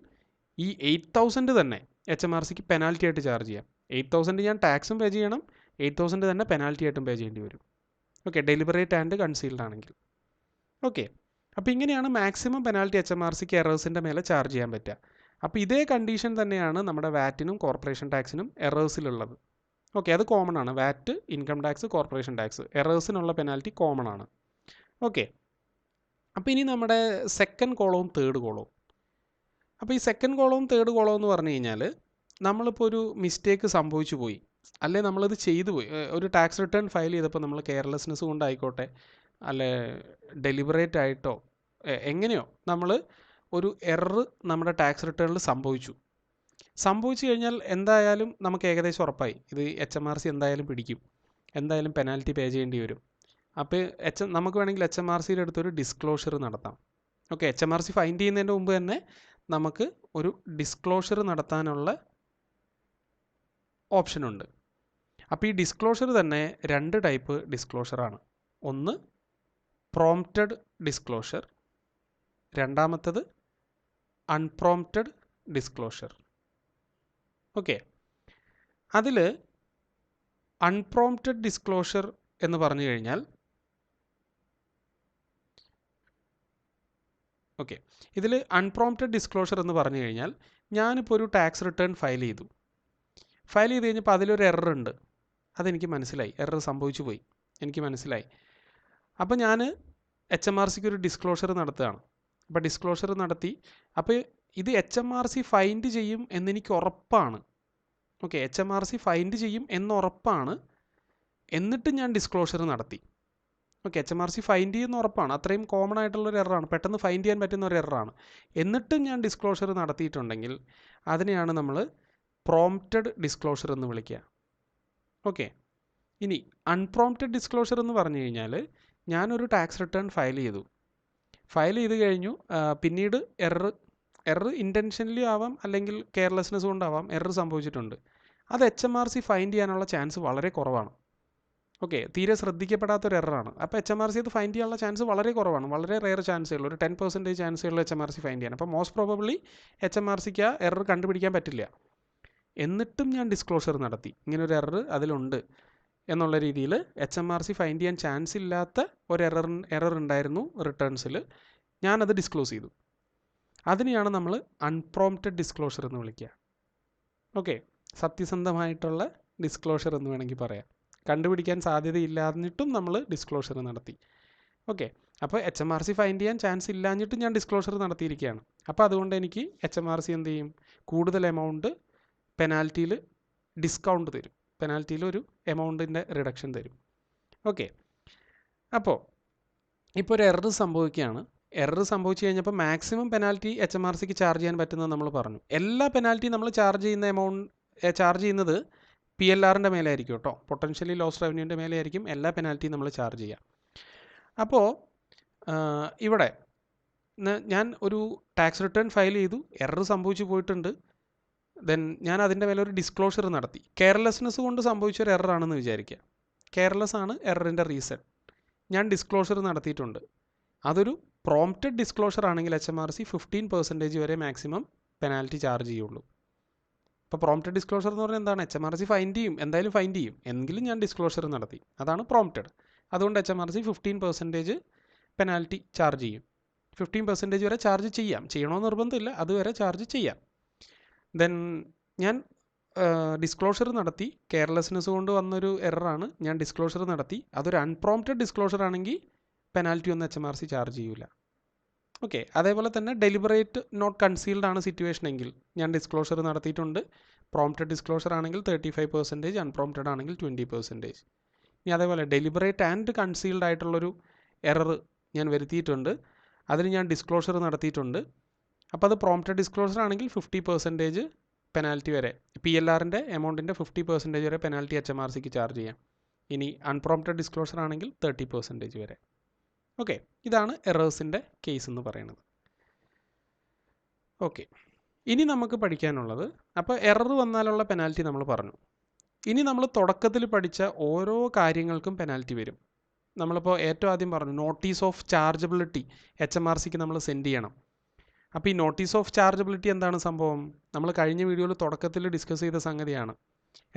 ഈ 8,000 തന്നെ HMRCക്ക് പെനാൽറ്റി ആയിട്ട് ചാർജ് ചെയ്യാം. 8,000 ഞാൻ ടാക്സും പേ ചെയ്യണം, 8,000 തന്നെ പെനാൽറ്റി ആയിട്ടും പേ ചെയ്യേണ്ടി വരും. ഓക്കെ, ഡെലിബറേറ്റ് ആൻഡ് കൺസീൽഡ് ആണെങ്കിൽ. ഓക്കെ, അപ്പോൾ ഇങ്ങനെയാണ് മാക്സിമം പെനാൽറ്റി HMRCക്ക് എറേഴ്സിൻ്റെ മേലെ ചാർജ് ചെയ്യാൻ പറ്റുക. അപ്പോൾ ഇതേ കണ്ടീഷൻ തന്നെയാണ് നമ്മുടെ വാറ്റിനും കോർപ്പറേഷൻ ടാക്സിനും എറേഴ്സിലുള്ളത്. ഓക്കെ, അത് കോമൺ ആണ്. VAT, income tax, corporation tax, എറേഴ്സിനുള്ള പെനാൽറ്റി കോമൺ ആണ്. ഓക്കെ, അപ്പോൾ ഇനി നമ്മുടെ സെക്കൻഡ് കോളവും തേർഡ് കോളവും. അപ്പോൾ ഈ സെക്കൻഡ് കോളവും തേർഡ് കോളവും എന്ന് പറഞ്ഞു കഴിഞ്ഞാൽ, നമ്മളിപ്പോൾ ഒരു മിസ്റ്റേക്ക് സംഭവിച്ചു പോയി, അല്ലെ നമ്മളത് ചെയ്തു പോയി, ഒരു ടാക്സ് റിട്ടേൺ ഫയൽ ചെയ്തപ്പോൾ നമ്മൾ കെയർലെസ്നെസ് കൊണ്ടായിക്കോട്ടെ, അല്ലെ ഡെലിബറേറ്റ് ആയിട്ടോ എങ്ങനെയോ നമ്മൾ ഒരു എറർ നമ്മുടെ ടാക്സ് റിട്ടേണിൽ സംഭവിച്ചു കഴിഞ്ഞാൽ എന്തായാലും നമുക്ക് ഏകദേശം ഉറപ്പായി ഇത് HMRC എന്തായാലും പിടിക്കും, എന്തായാലും പെനാൽറ്റി പേ ചെയ്യേണ്ടി വരും. അപ്പോൾ നമുക്ക് വേണമെങ്കിൽ HMRCയുടെ അടുത്തൊരു ഡിസ്ക്ലോഷർ നടത്താം. ഓക്കെ, HMRC ഫൈൻഡ് ചെയ്യുന്നതിൻ്റെ മുമ്പ് തന്നെ നമുക്ക് ഒരു ഡിസ്ക്ലോഷർ നടത്താനുള്ള ഓപ്ഷനുണ്ട്. അപ്പോൾ ഈ ഡിസ്ക്ലോഷർ തന്നെ 2 ടൈപ്പ് ഡിസ്ക്ലോഷറാണ്. ഒന്ന് പ്രോംപ്റ്റഡ് ഡിസ്ക്ലോഷർ, രണ്ടാമത്തത് അൺപ്രോംപ്റ്റഡ് ഡിസ്ക്ലോഷർ. ഓക്കെ, അതിൽ അൺപ്രോംപ്റ്റഡ് ഡിസ്ക്ലോഷർ എന്ന് പറഞ്ഞു കഴിഞ്ഞാൽ, ഓക്കെ, ഇതിൽ അൺപ്രോംപ്റ്റഡ് ഡിസ്ക്ലോഷർ എന്ന് പറഞ്ഞു കഴിഞ്ഞാൽ, ഞാനിപ്പോൾ ഒരു ടാക്സ് റിട്ടേൺ ഫയൽ ചെയ്ത് കഴിഞ്ഞപ്പോൾ അതിലൊരു എറർ ഉണ്ട്, അതെനിക്ക് മനസ്സിലായി, എറർ സംഭവിച്ചു പോയി, എനിക്ക് മനസ്സിലായി. അപ്പോൾ ഞാൻ HMRCക്ക് ഒരു ഡിസ്ക്ലോഷർ നടത്തുകയാണ്. അപ്പോൾ ഡിസ്ക്ലോഷർ നടത്തി, അപ്പോൾ ഇത് HMRC ഫൈൻഡ് ചെയ്യും എന്നെനിക്ക് ഉറപ്പാണ്. ഓക്കെ, HMRC ഫൈൻഡ് ചെയ്യും എന്നുറപ്പാണ്, എന്നിട്ടും ഞാൻ ഡിസ്ക്ലോഷർ നടത്തി. ഓക്കെ, HMRC ഫൈൻഡ് ചെയ്യുന്ന ഉറപ്പാണ്, അത്രയും കോമൺ ആയിട്ടുള്ളൊരു എററാണ്, പെട്ടെന്ന് ഫൈൻഡ് ചെയ്യാൻ പറ്റുന്ന ഒരു എററാണ്, എന്നിട്ടും ഞാൻ ഡിസ്ക്ലോഷർ നടത്തിയിട്ടുണ്ടെങ്കിൽ അതിനെയാണ് നമ്മൾ പ്രോംപ്റ്റഡ് ഡിസ്ക്ലോഷർ എന്ന് വിളിക്കുക. ഓക്കെ, ഇനി അൺപ്രോംപ്റ്റഡ് ഡിസ്ക്ലോഷർ എന്ന് പറഞ്ഞു കഴിഞ്ഞാൽ, ഞാനൊരു ടാക്സ് റിട്ടേൺ ഫയൽ ചെയ്ത് കഴിഞ്ഞു, പിന്നീട് എറർ ഇൻറ്റൻഷനലി ആവാം, അല്ലെങ്കിൽ കെയർലെസ്നെസ് കൊണ്ടാവാം എറർ സംഭവിച്ചിട്ടുണ്ട്. അത് HMRC ഫൈൻഡ് ചെയ്യാനുള്ള ചാൻസ് വളരെ കുറവാണ്. ഓക്കെ, തീരെ ശ്രദ്ധിക്കപ്പെടാത്തൊരു എററാണ്. അപ്പോൾ HMRC അത് ഫൈൻഡ് ചെയ്യാനുള്ള ചാൻസ് വളരെ കുറവാണ്, വളരെ റെയർ ചാൻസേ ഉള്ളൂ, ഒരു 10% ചാൻസേ ഉള്ളൂ HMRC ഫൈൻഡ് ചെയ്യാൻ. അപ്പോൾ മോസ്റ്റ് പ്രോബബ്ലി HMRCക്ക് ആ എറർ കണ്ടുപിടിക്കാൻ പറ്റില്ല. എന്നിട്ടും ഞാൻ ഡിസ്ക്ലോഷർ നടത്തി, ഇങ്ങനൊരു എറർ അതിലുണ്ട് എന്നുള്ള രീതിയിൽ. HMRC ഫൈൻഡ് ചെയ്യാൻ ചാൻസ് ഇല്ലാത്ത ഒരു എറർ ഉണ്ടായിരുന്നു റിട്ടേൺസിൽ, ഞാനത് ഡിസ്ക്ലോസ് ചെയ്തു. അതിനെയാണ് നമ്മൾ അൺപ്രോംപ്റ്റഡ് ഡിസ്ക്ലോഷർ എന്ന് വിളിക്കുക. ഓക്കെ, സത്യസന്ധമായിട്ടുള്ള ഡിസ്ക്ലോഷർ എന്ന് വേണമെങ്കിൽ പറയാം. കണ്ടുപിടിക്കാൻ സാധ്യതയില്ലാന്നിട്ടും നമ്മൾ ഡിസ്ക്ലോഷർ നടത്തി. ഓക്കെ, അപ്പോൾ HMRC ഫൈൻഡ് ചെയ്യാൻ ചാൻസ് ഇല്ലാഞ്ഞിട്ട് ഞാൻ ഡിസ്ക്ലോഷർ നടത്തിയിരിക്കുകയാണ്. അപ്പോൾ അതുകൊണ്ട് എനിക്ക് HMRC എന്ത് ചെയ്യും, കൂടുതൽ എമൗണ്ട് പെനാൽറ്റിയിൽ ഡിസ്കൗണ്ട് തരും, പെനാൽറ്റിയിൽ ഒരു എമൗണ്ടിൻ്റെ റിഡക്ഷൻ തരും. ഓക്കെ, അപ്പോൾ ഇപ്പോൾ ഒരു എറർ സംഭവിക്കുകയാണ്. എറർ സംഭവിച്ചു കഴിഞ്ഞപ്പോൾ മാക്സിമം പെനാൽറ്റി HMRCക്ക് ചാർജ് ചെയ്യാൻ പറ്റുന്നത് നമ്മൾ പറഞ്ഞു. എല്ലാ പെനാൽറ്റിയും നമ്മൾ ചാർജ് ചെയ്യുന്നത് PLRൻ്റെ മേലെ ആയിരിക്കും കേട്ടോ, പൊട്ടൻഷ്യലി ലോസ് റവന്യൂൻ്റെ മേലെ ആയിരിക്കും എല്ലാ പെനാൽറ്റിയും നമ്മൾ ചാർജ് ചെയ്യുക. അപ്പോൾ ഇവിടെ ഞാൻ ഒരു ടാക്സ് റിട്ടേൺ ഫയൽ ചെയ്തു, എറർ സംഭവിച്ചു പോയിട്ടുണ്ട്. ദെൻ ഞാൻ അതിൻ്റെ മേലെ ഒരു ഡിസ്ക്ലോഷർ നടത്തി. കെയർലെസ്നെസ് കൊണ്ട് സംഭവിച്ചൊരു എററാണെന്ന് വിചാരിക്കുക. കെയർലെസ് ആണ് എററിൻ്റെ റീസൺ. ഞാൻ ഡിസ്ക്ലോഷർ നടത്തിയിട്ടുണ്ട്. അതൊരു പ്രോംപ്റ്റഡ് ഡിസ്ക്ലോഷർ ആണെങ്കിൽ HMRC 15% വരെ മാക്സിമം പെനാൽറ്റി ചാർജ് ചെയ്യുള്ളൂ. ഇപ്പോൾ പ്രോംപ്റ്റഡ് ഡിസ്ക്ലോഷർ എന്ന് പറഞ്ഞാൽ എന്താണ്, HMRC ഫൈൻഡ് ചെയ്യും, എന്തായാലും ഫൈൻഡ് ചെയ്യും, എങ്കിലും ഞാൻ ഡിസ്ക്ലോഷർ നടത്തി, അതാണ് പ്രോംപ്റ്റഡ്. അതുകൊണ്ട് HMRC 15% പെനാൽറ്റി ചാർജ് ചെയ്യും. 15% വരെ ചാർജ് ചെയ്യണമെന്ന് നിർബന്ധമില്ല, അതുവരെ ചാർജ് ചെയ്യാം. ദെൻ ഞാൻ ഡിസ്ക്ലോഷർ നടത്തി, കെയർലെസ്നെസ് കൊണ്ട് വന്നൊരു എററാണ്, ഞാൻ ഡിസ്ക്ലോഷർ നടത്തി. അതൊരു അൺപ്രോംപ്റ്റഡ് ഡിസ്ക്ലോഷർ ആണെങ്കിൽ പെനാൽറ്റി ഒന്നും HMRC ചാർജ് ചെയ്യില്ല. ഓക്കെ, അതേപോലെ തന്നെ ഡെലിബറേറ്റ് നോട്ട് കൺസീൽഡ് ആണ് സിറ്റുവേഷൻ എങ്കിൽ ഞാൻ ഡിസ്ക്ലോഷർ നടത്തിയിട്ടുണ്ട്. പ്രോംപ്റ്റഡ് ഡിസ്ക്ലോഷർ ആണെങ്കിൽ 35%, അൺപ്രോംപ്റ്റഡ് ആണെങ്കിൽ 20%. ഇനി അതേപോലെ ഡെലിബറേറ്റ് ആൻഡ് കൺസീൽഡ് ആയിട്ടുള്ളൊരു എറർ ഞാൻ വരുത്തിയിട്ടുണ്ട്, അതിന് ഞാൻ ഡിസ്ക്ലോഷർ നടത്തിയിട്ടുണ്ട്. അപ്പോൾ അത് പ്രോംപ്റ്റഡ് ഡിസ്ക്ലോഷർ ആണെങ്കിൽ 50% പെനാൽറ്റി വരെ, PLRൻ്റെ എമൗണ്ടിൻ്റെ 50% വരെ പെനാൽറ്റി HMRCക്ക് ചാർജ് ചെയ്യാം. ഇനി അൺപ്രോംപ്റ്റഡ് ഡിസ്ക്ലോഷർ ആണെങ്കിൽ 30% വരെ. ഓക്കെ, ഇതാണ് എറേഴ്സിൻ്റെ കേസ് എന്ന് പറയുന്നത്. ഓക്കെ, ഇനി നമുക്ക് പഠിക്കാനുള്ളത്, അപ്പോൾ എറർ വന്നാലുള്ള പെനാൽറ്റി നമ്മൾ പറഞ്ഞു. ഇനി നമ്മൾ തുടക്കത്തിൽ പഠിച്ച ഓരോ കാര്യങ്ങൾക്കും പെനാൽറ്റി വരും. നമ്മളിപ്പോൾ ഏറ്റവും ആദ്യം പറഞ്ഞു നോട്ടീസ് ഓഫ് ചാർജബിലിറ്റി HMRCക്ക് നമ്മൾ സെൻഡ് ചെയ്യണം. അപ്പോൾ ഈ നോട്ടീസ് ഓഫ് ചാർജബിലിറ്റി എന്താണ് സംഭവം, നമ്മൾ കഴിഞ്ഞ വീഡിയോയിൽ തുടക്കത്തിൽ ഡിസ്കസ് ചെയ്ത സംഗതിയാണ്.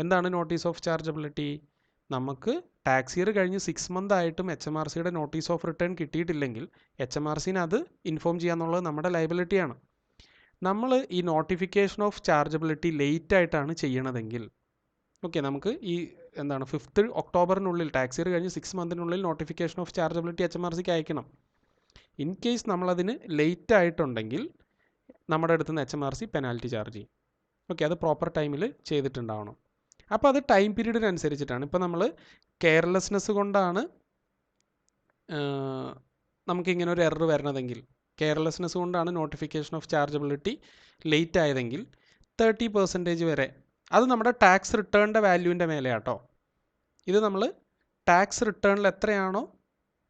എന്താണ് നോട്ടീസ് ഓഫ് ചാർജബിലിറ്റി? നമുക്ക് ടാക്സ് ഇയർ കഴിഞ്ഞ് 6 months ആയിട്ടും HMRCയുടെ നോട്ടീസ് ഓഫ് റിട്ടേൺ കിട്ടിയിട്ടില്ലെങ്കിൽ HMRCനെ അത് ഇൻഫോം ചെയ്യാന്നുള്ളത് നമ്മുടെ ലയബിലിറ്റിയാണ്. നമ്മൾ ഈ നോട്ടിഫിക്കേഷൻ ഓഫ് ചാർജബിലിറ്റി ലേറ്റ് ആയിട്ടാണ് ചെയ്യണതെങ്കിൽ, ഓക്കെ, നമുക്ക് ഈ 5th October ടാക്സ് ഇയർ കഴിഞ്ഞ് 6 months നോട്ടിഫിക്കേഷൻ ഓഫ് ചാർജബിലിറ്റി HMRCക്ക് അയക്കണം. ഇൻ കേസ് നമ്മളതിന് ലേറ്റ് ആയിട്ടുണ്ടെങ്കിൽ നമ്മുടെ അടുത്ത് നിന്ന് HMRC പെനാൽറ്റി ചാർജ് ചെയ്യും. ഓക്കെ, അത് പ്രോപ്പർ ടൈമിൽ ചെയ്തിട്ടുണ്ടാവണം. അപ്പോൾ അത് ടൈം പീരീഡിനനുസരിച്ചിട്ടാണ്. ഇപ്പോൾ നമ്മൾ കെയർലെസ്നെസ് കൊണ്ടാണ് നമുക്കിങ്ങനെ ഒരു എറർ വരണതെങ്കിൽ, കെയർലെസ്നെസ് കൊണ്ടാണ് നോട്ടിഫിക്കേഷൻ ഓഫ് ചാർജബിലിറ്റി ലേറ്റ് ആയതെങ്കിൽ 30% വരെ, അത് നമ്മുടെ ടാക്സ് റിട്ടേണിൻ്റെ വാല്യൂവിൻ്റെ മേലെയാട്ടോ. ഇത് നമ്മൾ ടാക്സ് റിട്ടേണിൽ എത്രയാണോ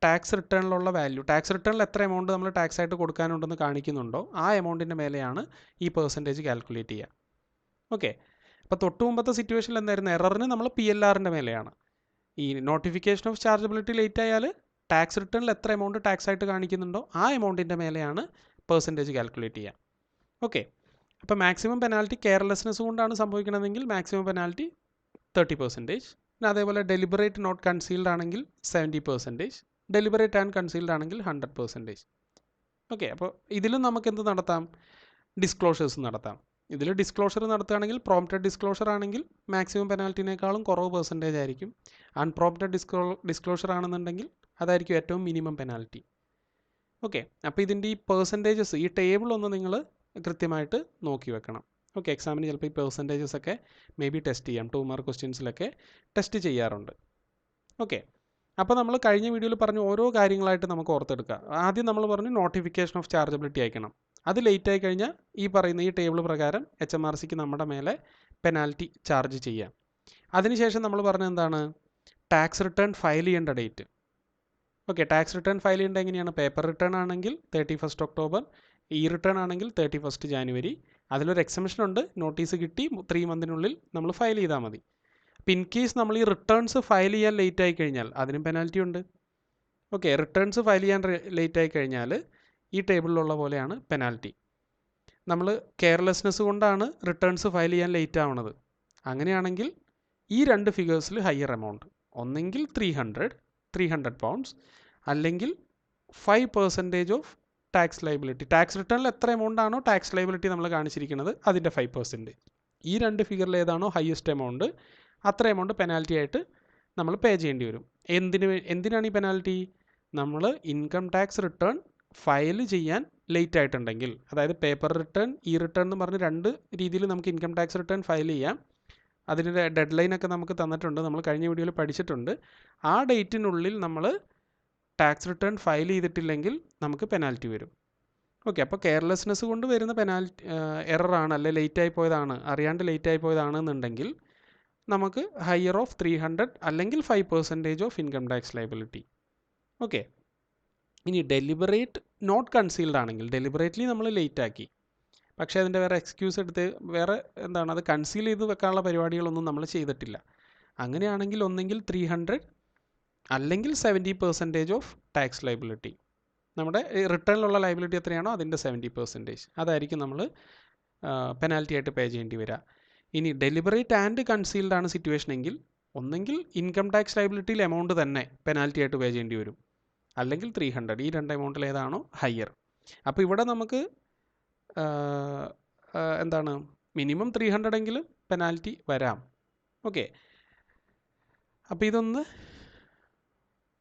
ടാക്സ് റിട്ടേണിലുള്ള വാല്യൂ, ടാക്സ് റിട്ടേണിൽ എത്ര എമൗണ്ട് നമ്മൾ ടാക്സ് ആയിട്ട് കൊടുക്കാനുണ്ടെന്ന് കാണിക്കുന്നുണ്ടോ ആ എമൗണ്ടിൻ്റെ മേലെയാണ് ഈ പെർസെൻറ്റേജ് കാൽക്കുലേറ്റ് ചെയ്യുക. ഓക്കെ, അപ്പോൾ തൊട്ട് മുമ്പത്തെ സിറ്റുവേഷനിൽ എന്തായിരുന്നു, എററിന് നമ്മൾ PLRൻ്റെ മേലെയാണ്. ഈ നോട്ടിഫിക്കേഷൻ ഓഫ് ചാർജബിലിറ്റി ലേറ്റ് ആയാൽ ടാക്സ് റിട്ടേണിൽ എത്ര എമൗണ്ട് ടാക്സ് ആയിട്ട് കാണിക്കുന്നുണ്ടോ ആ എമൗണ്ടിൻ്റെ മേലെയാണ് പെർസെൻറ്റേജ് കാൽക്കുലേറ്റ് ചെയ്യുക. ഓക്കെ, അപ്പോൾ മാക്സിമം പെനാൽറ്റി കെയർലെസ്നെസ് കൊണ്ടാണ് സംഭവിക്കണമെങ്കിൽ മാക്സിമം പെനാൽറ്റി 30%. പിന്നെ അതേപോലെ ഡെലിബറേറ്റ് നോട്ട് കൺസീൽഡ് ആണെങ്കിൽ 70%, ഡെലിബറേറ്റ് ആൻഡ് കൺസീൽഡ് ആണെങ്കിൽ 100%. ഓക്കെ, അപ്പോൾ ഇതിലും നമുക്ക് എന്ത് നടത്താം, ഡിസ്ക്ലോഷേഴ്സ് നടത്താം. ഇതിൽ ഡിസ്ക്ലോഷർ നടത്തുകയാണെങ്കിൽ പ്രോംപ്റ്റഡ് ഡിസ്ക്ലോഷർ ആണെങ്കിൽ മാക്സിമം പെനാൽറ്റിനേക്കാളും കുറവ് പെർസെൻറ്റേജ് ആയിരിക്കും. അൺപ്രോംപ്റ്റഡ് ഡിസ്ക്ലോഷർ ആണെന്നുണ്ടെങ്കിൽ അതായിരിക്കും ഏറ്റവും മിനിമം പെനാൽറ്റി. ഓക്കെ, അപ്പോൾ ഇതിൻ്റെ ഈ പെർസെൻറ്റേജസ്, ഈ ടേബിൾ ഒന്ന് നിങ്ങൾ കൃത്യമായിട്ട് നോക്കി വെക്കണം. ഓക്കെ, എക്സാമിന് ചിലപ്പോൾ ഈ പെർസെൻറ്റേജസ് ഒക്കെ മേ ബി ടെസ്റ്റ് ചെയ്യാം, 2 mark ക്വസ്റ്റ്യൻസിലൊക്കെ ടെസ്റ്റ് ചെയ്യാറുണ്ട്. ഓക്കെ, അപ്പോൾ നമ്മൾ കഴിഞ്ഞ വീഡിയോയിൽ പറഞ്ഞ ഓരോ കാര്യങ്ങളായിട്ട് നമുക്ക് ഓർത്തെടുക്കാം. ആദ്യം നമ്മൾ പറഞ്ഞു നോട്ടിഫിക്കേഷൻ ഓഫ് ചാർജബിലിറ്റി അയക്കണം. അത് ലേറ്റ് ആയി കഴിഞ്ഞാൽ ഈ പറയുന്ന ഈ ടേബിൾ പ്രകാരം HMRCക്ക് നമ്മുടെ മേലെ പെനാൽറ്റി ചാർജ് ചെയ്യാം. അതിനുശേഷം നമ്മൾ പറഞ്ഞത് എന്താണ്, ടാക്സ് റിട്ടേൺ ഫയൽ ചെയ്യേണ്ട date. Okay, tax return file ചെയ്യേണ്ട എങ്ങനെയാണ്, പേപ്പർ റിട്ടേൺ ആണെങ്കിൽ 31st October, ഈ റിട്ടേൺ ആണെങ്കിൽ 31st January. അതിലൊരു എക്സംഷൻ ഉണ്ട്, നോട്ടീസ് കിട്ടി 3 months നമ്മൾ ഫയൽ ചെയ്താൽ മതി. അപ്പോൾ ഇൻ കേസ് നമ്മൾ ഈ റിട്ടേൺസ് ഫയൽ ചെയ്യാൻ ലേറ്റ് ആയി കഴിഞ്ഞാൽ അതിനും പെനാൽറ്റി ഉണ്ട്. ഓക്കെ, റിട്ടേൺസ് ഫയൽ ചെയ്യാൻ ലേറ്റ് ആയി കഴിഞ്ഞാൽ ഈ ടേബിളിലുള്ള പോലെയാണ് പെനാൽറ്റി. നമ്മൾ കെയർലെസ്നെസ് കൊണ്ടാണ് റിട്ടേൺസ് ഫയൽ ചെയ്യാൻ ലേറ്റ് ആവുന്നത്, അങ്ങനെയാണെങ്കിൽ ഈ 2 ഫിഗേഴ്സിൽ ഹയർ എമൗണ്ട്, ഒന്നെങ്കിൽ 300 pounds, അല്ലെങ്കിൽ 5% ഓഫ് ടാക്സ് ലയബിലിറ്റി. ടാക്സ് റിട്ടേണിൽ എത്ര എമൗണ്ട് ആണോ ടാക്സ് ലയബിലിറ്റി നമ്മൾ കാണിച്ചിരിക്കുന്നത് അതിൻ്റെ 5%. ഈ 2 ഫിഗറിൽ ഏതാണോ ഹയസ്റ്റ് എമൗണ്ട് അത്ര എമൗണ്ട് പെനാൽറ്റി ആയിട്ട് നമ്മൾ പേ ചെയ്യേണ്ടി വരും. എന്തിനാണ് ഈ പെനാൽറ്റി, നമ്മൾ ഇൻകം ടാക്സ് റിട്ടേൺ ഫയൽ ചെയ്യാൻ ലേറ്റ് ആയിട്ടുണ്ടെങ്കിൽ, അതായത് പേപ്പർ റിട്ടേൺ, ഇ റിട്ടേൺ എന്ന് പറഞ്ഞ് രണ്ട് രീതിയിൽ നമുക്ക് ഇൻകം ടാക്സ് റിട്ടേൺ ഫയൽ ചെയ്യാം. അതിൻ്റെ ഡെഡ് ലൈനൊക്കെ നമുക്ക് തന്നിട്ടുണ്ട്, നമ്മൾ കഴിഞ്ഞ വീഡിയോയിൽ പഠിച്ചിട്ടുണ്ട്. ആ ഡേറ്റിനുള്ളിൽ നമ്മൾ ടാക്സ് റിട്ടേൺ ഫയൽ ചെയ്തിട്ടില്ലെങ്കിൽ നമുക്ക് പെനാൽറ്റി വരും. ഓക്കെ, അപ്പോൾ കെയർലെസ്നെസ് കൊണ്ട് വരുന്ന പെനാൽറ്റി എററാണ്, അല്ലെ ലേറ്റായി പോയതാണ്, അറിയാണ്ട് ലേറ്റായി പോയതാണെന്നുണ്ടെങ്കിൽ നമുക്ക് ഹയർ ഓഫ് 300 അല്ലെങ്കിൽ 5% of income tax liability. Okay, ഇനി ഡെലിബറേറ്റ് നോട്ട് കൺസീൽഡ് ആണെങ്കിൽ, ഡെലിബറേറ്റ്ലി നമ്മൾ ലേറ്റ് ആക്കി, പക്ഷേ അതിൻ്റെ വേറെ എക്സ്ക്യൂസ് എടുത്ത് വേറെ എന്താണ് അത് കൺസീൽ ചെയ്ത് വെക്കാനുള്ള പരിപാടികളൊന്നും നമ്മൾ ചെയ്തിട്ടില്ല. അങ്ങനെയാണെങ്കിൽ ഒന്നെങ്കിൽ 300 അല്ലെങ്കിൽ 70% ഓഫ് ടാക്സ് ലയബിലിറ്റി, നമ്മുടെ റിട്ടേണിലുള്ള ലയബിലിറ്റി എത്രയാണോ അതിൻ്റെ 70% അതായിരിക്കും നമ്മൾ പെനാൽറ്റി ആയിട്ട് പേ ചെയ്യേണ്ടി വരിക. ഇനി ഡെലിബറേറ്റ് ആൻഡ് കൺസീൽഡ് ആണ് സിറ്റുവേഷൻ എങ്കിൽ ഒന്നെങ്കിൽ ഇൻകം ടാക്സ് ലയബിലിറ്റിയിൽ എമൗണ്ട് തന്നെ പെനാൽറ്റി ആയിട്ട് പേ ചെയ്യേണ്ടി വരും, അല്ലെങ്കിൽ 300. ഈ രണ്ട് എമൗണ്ടിൽ ഏതാണോ ഹയർ. അപ്പോൾ ഇവിടെ നമുക്ക് എന്താണ് മിനിമം 300 എങ്കിലും പെനാൽറ്റി വരാം. ഓക്കെ, അപ്പോൾ ഇതൊന്ന്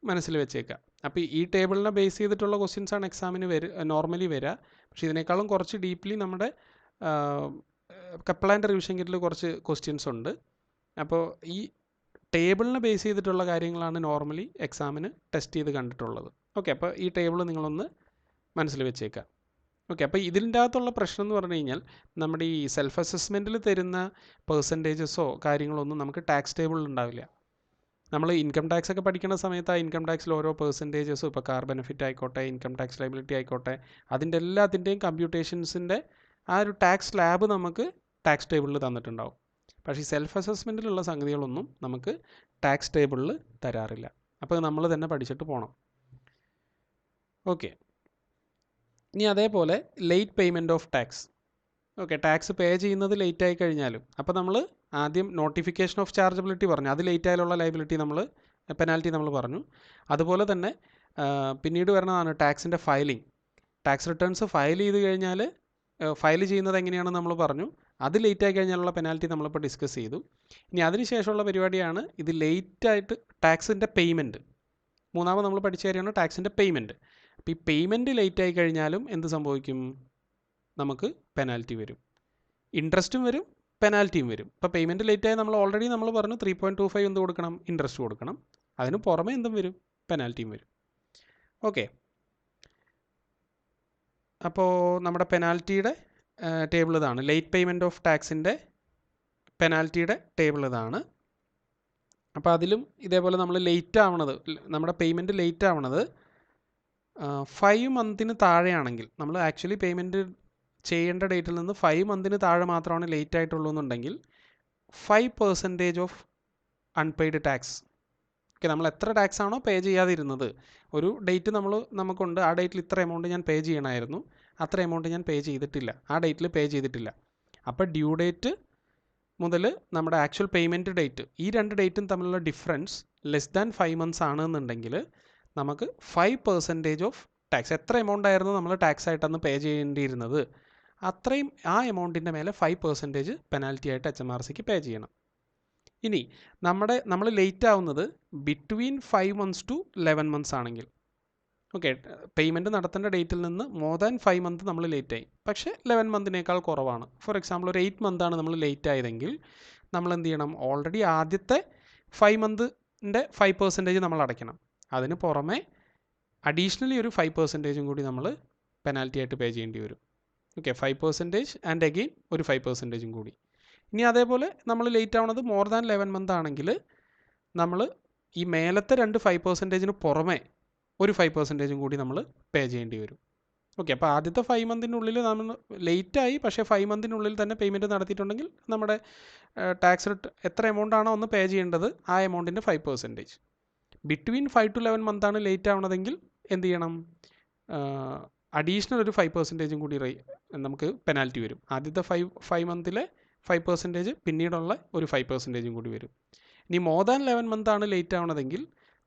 മനസ്സിൽ വെച്ചേക്കാം. അപ്പോൾ ഈ ടേബിളിനെ ബേസ് ചെയ്തിട്ടുള്ള ക്വസ്റ്റ്യൻസാണ് എക്സാമിന് നോർമലി വരിക. പക്ഷേ ഇതിനേക്കാളും കുറച്ച് ഡീപ്ലി നമ്മുടെ കപ്ലാൻ്റെ റിവിഷൻ കിറ്റിൽ കുറച്ച് ക്വസ്റ്റ്യൻസ് ഉണ്ട്. അപ്പോൾ ഈ ടേബിളിനെ ബേസ് ചെയ്തിട്ടുള്ള കാര്യങ്ങളാണ് നോർമലി എക്സാമിന് ടെസ്റ്റ് ചെയ്ത് കണ്ടിട്ടുള്ളത്. ഓക്കെ, അപ്പോൾ ഈ ടേബിൾ നിങ്ങളൊന്ന് മനസ്സിൽ വെച്ചേക്കാം. ഓക്കെ, അപ്പോൾ ഇതിൻ്റെ അകത്തുള്ള പ്രശ്നം എന്ന് പറഞ്ഞു കഴിഞ്ഞാൽ നമ്മുടെ ഈ സെൽഫ് അസസ്മെൻറ്റിൽ തരുന്ന പെർസെൻറ്റേജസോ കാര്യങ്ങളൊന്നും നമുക്ക് ടാക്സ് ടേബിളിൽ ഉണ്ടാവില്ല. നമ്മൾ ഇൻകം ടാക്സ് ഒക്കെ പഠിക്കുന്ന സമയത്ത് ആ ഇൻകം ടാക്സിൽ ഓരോ പെർസെൻറ്റേജസും, ഇപ്പോൾ കാർ ബെനിഫിറ്റ് ആയിക്കോട്ടെ, ഇൻകം ടാക്സ് ലയബിലിറ്റി ആയിക്കോട്ടെ, അതിൻ്റെ എല്ലാത്തിൻ്റെയും കമ്പ്യൂട്ടേഷൻസിൻ്റെ ആ ഒരു ടാക്സ് ലാബ് നമുക്ക് ടാക്സ് ടേബിളിൽ തന്നിട്ടുണ്ടാവും. പക്ഷേ ഈ സെൽഫ് അസസ്മെൻറ്റിലുള്ള സംഗതികളൊന്നും നമുക്ക് ടാക്സ് ടേബിളിൽ തരാറില്ല. അപ്പോൾ നമ്മൾ തന്നെ പഠിച്ചിട്ട് പോകണം. ഓക്കെ, ഇനി അതേപോലെ late payment of tax. Okay, tax പേ ചെയ്യുന്നത് ലേറ്റ് ആയി കഴിഞ്ഞാലും, അപ്പോൾ നമ്മൾ ആദ്യം നോട്ടിഫിക്കേഷൻ ഓഫ് ചാർജബിലിറ്റി പറഞ്ഞു, അത് ലേറ്റ് ആയാലുള്ള ലയബിലിറ്റി നമ്മൾ പെനാൽറ്റി നമ്മൾ പറഞ്ഞു. അതുപോലെ തന്നെ പിന്നീട് വരുന്നതാണ് ടാക്സിൻ്റെ ഫയലിംഗ്. ടാക്സ് റിട്ടേൺസ് ഫയൽ ചെയ്ത് കഴിഞ്ഞാൽ ഫയൽ ചെയ്യുന്നത് എങ്ങനെയാണെന്ന് നമ്മൾ പറഞ്ഞു, അത് ലേറ്റ് ആയി കഴിഞ്ഞാലുള്ള പെനാൽറ്റി നമ്മളിപ്പോൾ ഡിസ്കസ് ചെയ്തു. ഇനി അതിനുശേഷമുള്ള പരിപാടിയാണ് ഇത് ലേറ്റായിട്ട് ടാക്സിൻ്റെ പേയ്മെൻറ്റ്. മൂന്നാമത് നമ്മൾ പഠിച്ച കാര്യമാണ് ടാക്സിൻ്റെ പേയ്മെൻറ്റ്. അപ്പോൾ ഈ പേയ്മെൻറ്റ് ലേറ്റ് ആയി കഴിഞ്ഞാലും എന്ത് സംഭവിക്കും, നമുക്ക് പെനാൽറ്റി വരും, ഇൻട്രസ്റ്റും വരും, പെനാൽറ്റിയും വരും. ഇപ്പോൾ പേയ്മെൻറ്റ് ലേറ്റ് ആയി നമ്മൾ ഓൾറെഡി നമ്മൾ പറഞ്ഞു 3.25 എന്ത് കൊടുക്കണം, ഇൻട്രസ്റ്റ് കൊടുക്കണം. അതിന് പുറമെ എന്തും വരും, പെനാൽറ്റിയും വരും. ഓക്കെ, അപ്പോൾ നമ്മുടെ പെനാൽറ്റിയുടെ ടേബിൾ ഇതാണ്. ലേറ്റ് പേയ്മെൻറ്റ് ഓഫ് ടാക്സിൻ്റെ പെനാൽറ്റിയുടെ ടേബിൾ ഇതാണ്. അപ്പോൾ അതിലും ഇതേപോലെ നമ്മൾ ലേറ്റ് ആവണത്, നമ്മുടെ പേയ്മെൻറ്റ് ലേറ്റ് ആവണത് 5 മന്തിന് താഴെയാണെങ്കിൽ, നമ്മൾ ആക്ച്വലി പേയ്മെൻറ്റ് ചെയ്യേണ്ട ഡേറ്റിൽ നിന്ന് 5 മന്തിന് താഴെ മാത്രമാണ് ലേറ്റ് ആയിട്ടുള്ളൂ എന്നുണ്ടെങ്കിൽ 5% ഓഫ് അൺപെയ്ഡ് ടാക്സ്. ഓക്കെ, നമ്മൾ എത്ര ടാക്സ് ആണോ പേ ചെയ്യാതിരുന്നത്, ഒരു ഡേറ്റ് നമുക്കുണ്ട്, ആ ഡേറ്റിൽ ഇത്ര എമൗണ്ട് ഞാൻ പേ ചെയ്യണമായിരുന്നു, അത്ര എമൗണ്ട് ഞാൻ പേ ചെയ്തിട്ടില്ല, ആ ഡേറ്റിൽ പേ ചെയ്തിട്ടില്ല. അപ്പോൾ ഡ്യൂ ഡേറ്റ് മുതൽ നമ്മുടെ ആക്ച്വൽ പേയ്മെൻറ്റ് ഡേറ്റ്, ഈ രണ്ട് ഡേറ്റും തമ്മിലുള്ള ഡിഫറൻസ് ലെസ് ദാൻ 5 മന്ത്സ് ആണെന്നുണ്ടെങ്കിൽ നമുക്ക് 5% ഓഫ് ടാക്സ്, എത്ര എമൗണ്ട് ആയിരുന്നു നമ്മൾ ടാക്സ് ആയിട്ടന്ന് പേ ചെയ്യേണ്ടിയിരുന്നത്, അത്രയും ആ എമൗണ്ടിൻ്റെ മേലെ 5% പെനാൽറ്റി ആയിട്ട് HMRCക്ക് പേ ചെയ്യണം. ഇനി നമ്മൾ ലേറ്റ് ആവുന്നത് ബിറ്റ്വീൻ 5 മന്ത്സ് ടു 11 മന്ത്സ് ആണെങ്കിൽ, ഓക്കെ, പേയ്മെൻറ്റ് നടത്തേണ്ട ഡേറ്റിൽ നിന്ന് മോർ ദാൻ 5 മന്ത് നമ്മൾ ലേറ്റ് ആയി, പക്ഷേ 11 മന്തിനേക്കാൾ കുറവാണ്. ഫോർ എക്സാമ്പിൾ ഒരു 8 മന്താണ് നമ്മൾ ലേറ്റ് ആയതെങ്കിൽ നമ്മൾ എന്ത് ചെയ്യണം, ഓൾറെഡി ആദ്യത്തെ 5 മന്തിൻ്റെ 5% നമ്മൾ അടയ്ക്കണം. അതിന് പുറമെ അഡീഷണലി ഒരു 5% കൂടി നമ്മൾ പെനാൽറ്റി ആയിട്ട് പേ ചെയ്യേണ്ടി വരും. ഓക്കെ, 5% ആൻഡ് അഗെയിൻ ഒരു 5% കൂടി. ഇനി അതേപോലെ നമ്മൾ ലേറ്റ് ആവുന്നത് മോർ ദാൻ 11 മന്ത് ആണെങ്കിൽ നമ്മൾ ഈ മേലത്തെ രണ്ട് 5%-ന് പുറമെ ഒരു 5% കൂടി നമ്മൾ പേ ചെയ്യേണ്ടി വരും. ഓക്കെ, അപ്പോൾ ആദ്യത്തെ 5 മന്തിനുള്ളിൽ നമ്മൾ ലേറ്റായി, പക്ഷേ 5 മന്തിനുള്ളിൽ തന്നെ പേയ്മെൻറ്റ് നടത്തിയിട്ടുണ്ടെങ്കിൽ നമ്മുടെ ടാക്സ് എത്ര എമൗണ്ടാണോ ഒന്ന് പേ ചെയ്യേണ്ടത് ആ എമൗണ്ടിൻ്റെ 5%. ബിറ്റ്വീൻ 5 to 11 മന്താണ് ലേറ്റ് ആവണതെങ്കിൽ എന്ത് ചെയ്യണം, അഡീഷണൽ ഒരു 5% കൂടി നമുക്ക് പെനാൽറ്റി വരും. ആദ്യത്തെ 5 മന്തിലെ 5%, പിന്നീടുള്ള ഒരു 5% കൂടി വരും. ഇനി മോർ ദാൻ 11 മന്താണ് ലേറ്റ് ആവണതെങ്കിൽ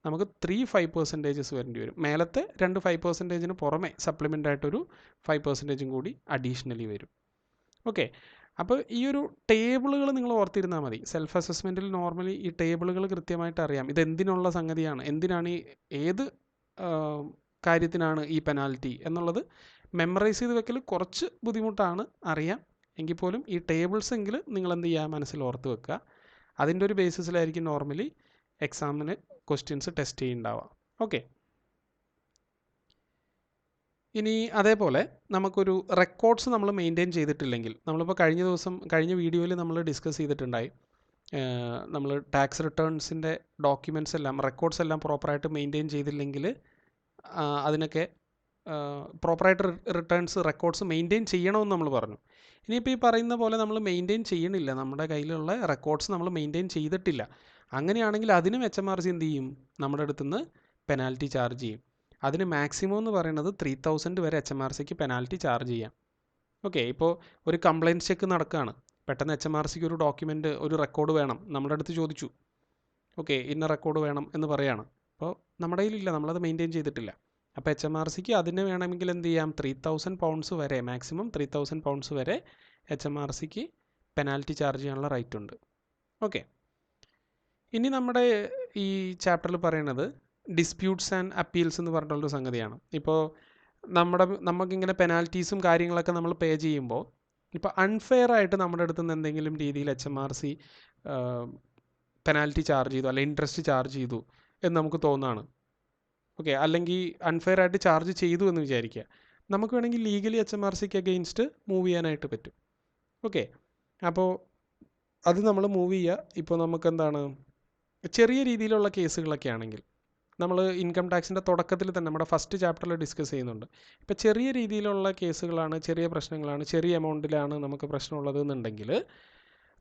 നമുക്ക് 3 5% വരേണ്ടി വരും. മേലത്തെ രണ്ട് 5%-ന് പുറമെ സപ്ലിമെൻ്റ് ആയിട്ടൊരു 5% കൂടി അഡീഷണലി വരും. ഓക്കെ, അപ്പോൾ ഈ ഒരു ടേബിളുകൾ നിങ്ങൾ ഓർത്തിരുന്നാൽ മതി. സെൽഫ് അസസ്മെൻറ്റിൽ നോർമലി ഈ ടേബിളുകൾ കൃത്യമായിട്ട് അറിയാം, ഇത് എന്തിനുള്ള സംഗതിയാണ്, എന്തിനാണ് ഏത് കാര്യത്തിനാണ് ഈ പെനാൽറ്റി എന്നുള്ളത് മെമ്മറൈസ് ചെയ്ത് വെക്കൽ കുറച്ച് ബുദ്ധിമുട്ടാണ്, അറിയാം. എങ്കിൽ പോലും ഈ ടേബിൾസ് എങ്കിൽ നിങ്ങൾ എന്ത് ചെയ്യുക, മനസ്സിൽ ഓർത്ത് വെക്കുക. അതിൻ്റെ ഒരു ബേസിസിലായിരിക്കും നോർമലി എക്സാമിന് ക്വസ്റ്റ്യൻസ് ടെസ്റ്റ് ചെയ്യുന്നുണ്ടാവുക. ഓക്കെ. ഇനി അതേപോലെ നമുക്കൊരു റെക്കോർഡ്സ് നമ്മൾ മെയിൻറ്റെയിൻ ചെയ്തിട്ടില്ലെങ്കിൽ, നമ്മളിപ്പോൾ കഴിഞ്ഞ വീഡിയോയിൽ നമ്മൾ ഡിസ്കസ് ചെയ്തിട്ടുണ്ടായി, നമ്മൾ ടാക്സ് റിട്ടേൺസിൻ്റെ ഡോക്യുമെൻറ്റ്സ് എല്ലാം റെക്കോർഡ്സ് എല്ലാം പ്രോപ്പറായിട്ട് മെയിൻറ്റെയിൻ ചെയ്തില്ലെങ്കിൽ അതിനൊക്കെ പ്രോപ്പറായിട്ട് റിട്ടേൺസ് റെക്കോർഡ്സ് മെയിൻറ്റെയിൻ ചെയ്യണമെന്ന് നമ്മൾ പറഞ്ഞു. ഇനിയിപ്പോൾ ഈ പറയുന്ന പോലെ നമ്മൾ മെയിൻറ്റെയിൻ ചെയ്യണില്ല, നമ്മുടെ കയ്യിലുള്ള റെക്കോർഡ്സ് നമ്മൾ മെയിൻറ്റെയിൻ ചെയ്തിട്ടില്ല, അങ്ങനെയാണെങ്കിൽ അതിനും HMRC എന്ത് ചെയ്യും, നമ്മുടെ അടുത്തുനിന്ന് പെനാൽറ്റി ചാർജ് ചെയ്യും. അതിന് മാക്സിമം എന്ന് പറയുന്നത് 3000 വരെ HMRCക്ക് പെനാൽറ്റി ചാർജ് ചെയ്യാം. ഓക്കെ. ഇപ്പോൾ ഒരു കംപ്ലയിൻറ്റ് ചെക്ക് നടക്കുകയാണ്, പെട്ടെന്ന് HMRCക്ക് ഒരു ഡോക്യുമെൻ്റ്, ഒരു റെക്കോർഡ് വേണം, നമ്മുടെ അടുത്ത് ചോദിച്ചു, ഓക്കെ ഇന്ന റെക്കോർഡ് വേണം എന്ന് പറയുകയാണ്. അപ്പോൾ നമ്മുടെ കയ്യിലില്ല, നമ്മളത് മെയിൻറ്റെയിൻ ചെയ്തിട്ടില്ല. അപ്പോൾ HMRCക്ക് അതിന് വേണമെങ്കിൽ എന്ത് ചെയ്യാം, 3000 pounds വരെ, മാക്സിമം 3000 pounds വരെ HMRCക്ക് പെനാൽറ്റി ചാർജ് ചെയ്യാനുള്ള റൈറ്റ് ഉണ്ട്. ഓക്കെ. ഇനി നമ്മുടെ ഈ ചാപ്റ്ററിൽ പറയുന്നത് ഡിസ്പ്യൂട്ട്സ് ആൻഡ് അപ്പീൽസ് എന്ന് പറഞ്ഞിട്ടുള്ളൊരു സംഗതിയാണ്. ഇപ്പോൾ നമുക്കിങ്ങനെ പെനാൽറ്റീസും കാര്യങ്ങളൊക്കെ നമ്മൾ പേ ചെയ്യുമ്പോൾ, ഇപ്പോൾ അൺഫെയർ ആയിട്ട് നമ്മുടെ അടുത്ത് നിന്ന് എന്തെങ്കിലും രീതിയിൽ HMRC പെനാൽറ്റി ചാർജ് ചെയ്തു, അല്ലെങ്കിൽ ഇൻട്രസ്റ്റ് ചാർജ് ചെയ്തു എന്ന് നമുക്ക് തോന്നുകയാണ്. ഓക്കെ. അല്ലെങ്കിൽ അൺഫെയർ ആയിട്ട് ചാർജ് ചെയ്തു എന്ന് വിചാരിക്കുക, നമുക്ക് വേണമെങ്കിൽ ലീഗലി HMRCക്ക് അഗെയിൻസ്റ്റ് മൂവ് ചെയ്യാനായിട്ട് പറ്റും. ഓക്കെ. അപ്പോൾ അത് നമ്മൾ മൂവ് ചെയ്യുക. ഇപ്പോൾ നമുക്ക് എന്താണ്, ചെറിയ രീതിയിലുള്ള കേസുകളൊക്കെ ആണെങ്കിൽ, നമ്മൾ ഇൻകം ടാക്സിൻ്റെ തുടക്കത്തിൽ തന്നെ നമ്മുടെ ഫസ്റ്റ് ചാപ്റ്ററിൽ ഡിസ്കസ് ചെയ്യുന്നുണ്ട്. ഇപ്പോൾ ചെറിയ രീതിയിലുള്ള കേസുകളാണ്, ചെറിയ പ്രശ്നങ്ങളാണ്, ചെറിയ എമൗണ്ടിലാണ് നമുക്ക് പ്രശ്നമുള്ളത് എന്നുണ്ടെങ്കിൽ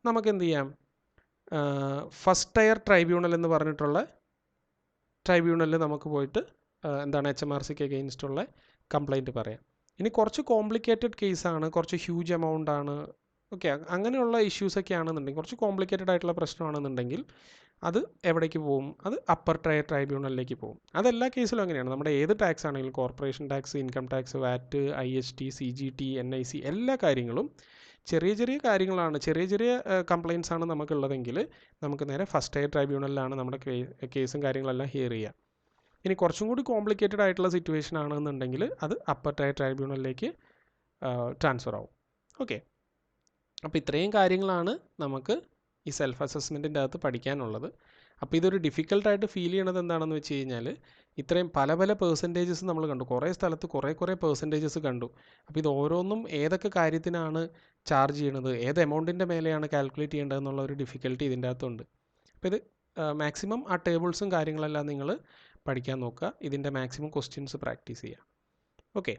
നമുക്ക് എന്ത് ചെയ്യാം, ഫസ്റ്റ് ടയർ ട്രൈബ്യൂണൽ എന്ന് പറഞ്ഞിട്ടുള്ള ട്രൈബ്യൂണലിൽ നമുക്ക് പോയിട്ട് എന്താണ് HMRCക്ക് അഗെയിൻസ്റ്റുള്ള കംപ്ലയിൻറ്റ് പറയാം. ഇനി കുറച്ച് കോംപ്ലിക്കേറ്റഡ് കേസാണ്, കുറച്ച് ഹ്യൂജ് എമൗണ്ട് ആണ്, ഓക്കെ അങ്ങനെയുള്ള ഇഷ്യൂസൊക്കെ ആണെന്നുണ്ടെങ്കിൽ, കുറച്ച് കോംപ്ലിക്കേറ്റഡ് ആയിട്ടുള്ള പ്രശ്നമാണെന്നുണ്ടെങ്കിൽ അത് എവിടേക്ക് പോകും, അത് അപ്പർ ടയർ ട്രൈബ്യൂണലിലേക്ക് പോകും. അതെല്ലാ കേസിലും അങ്ങനെയാണ്. നമ്മുടെ ഏത് ടാക്സ് ആണെങ്കിലും, corporation tax, income tax, VAT, IST, CGT, NIC, എല്ലാ കാര്യങ്ങളും ചെറിയ ചെറിയ കാര്യങ്ങളാണ്, ചെറിയ ചെറിയ കംപ്ലയിൻറ്റ്സ് ആണ് നമുക്കുള്ളതെങ്കിൽ നമുക്ക് നേരെ ഫസ്റ്റ് ടയർ ട്രൈബ്യൂണലിലാണ് നമ്മുടെ കേസും കാര്യങ്ങളെല്ലാം ഹിയർ ചെയ്യുക. ഇനി കുറച്ചും കൂടി കോംപ്ലിക്കേറ്റഡ് ആയിട്ടുള്ള സിറ്റുവേഷൻ ആണെന്നുണ്ടെങ്കിൽ അത് അപ്പർ ടയർ ട്രൈബ്യൂണലിലേക്ക് ട്രാൻസ്ഫർ ആവും. ഓക്കെ. അപ്പോൾ ഇത്രയും കാര്യങ്ങളാണ് നമുക്ക് ഈ സെൽഫ് അസസ്മെൻറ്റിൻ്റെ അകത്ത് പഠിക്കാനുള്ളത്. അപ്പോൾ ഇതൊരു ഡിഫിക്കൽട്ടായിട്ട് ഫീൽ ചെയ്യണത് എന്താണെന്ന് വെച്ച് കഴിഞ്ഞാൽ, ഇത്രയും പല പല പെർസെൻറ്റേജസ് നമ്മൾ കണ്ടു, കുറേ സ്ഥലത്ത് കുറേ പെർസെൻറ്റേജസ് കണ്ടു. അപ്പോൾ ഇത് ഓരോന്നും ഏതൊക്കെ കാര്യത്തിനാണ് ചാർജ് ചെയ്യണത്, ഏത് എമൗണ്ടിൻ്റെ മേലെയാണ് കാൽക്കുലേറ്റ് ചെയ്യേണ്ടതെന്നുള്ള ഒരു ഡിഫിക്കൽട്ടി ഇതിൻ്റെ അകത്തുണ്ട്. അപ്പോൾ ഇത് മാക്സിമം ആ ടേബിൾസും കാര്യങ്ങളെല്ലാം നിങ്ങൾ പഠിക്കാൻ നോക്കുക, ഇതിൻ്റെ മാക്സിമം ക്വസ്റ്റ്യൻസ് പ്രാക്ടീസ് ചെയ്യുക. ഓക്കെ.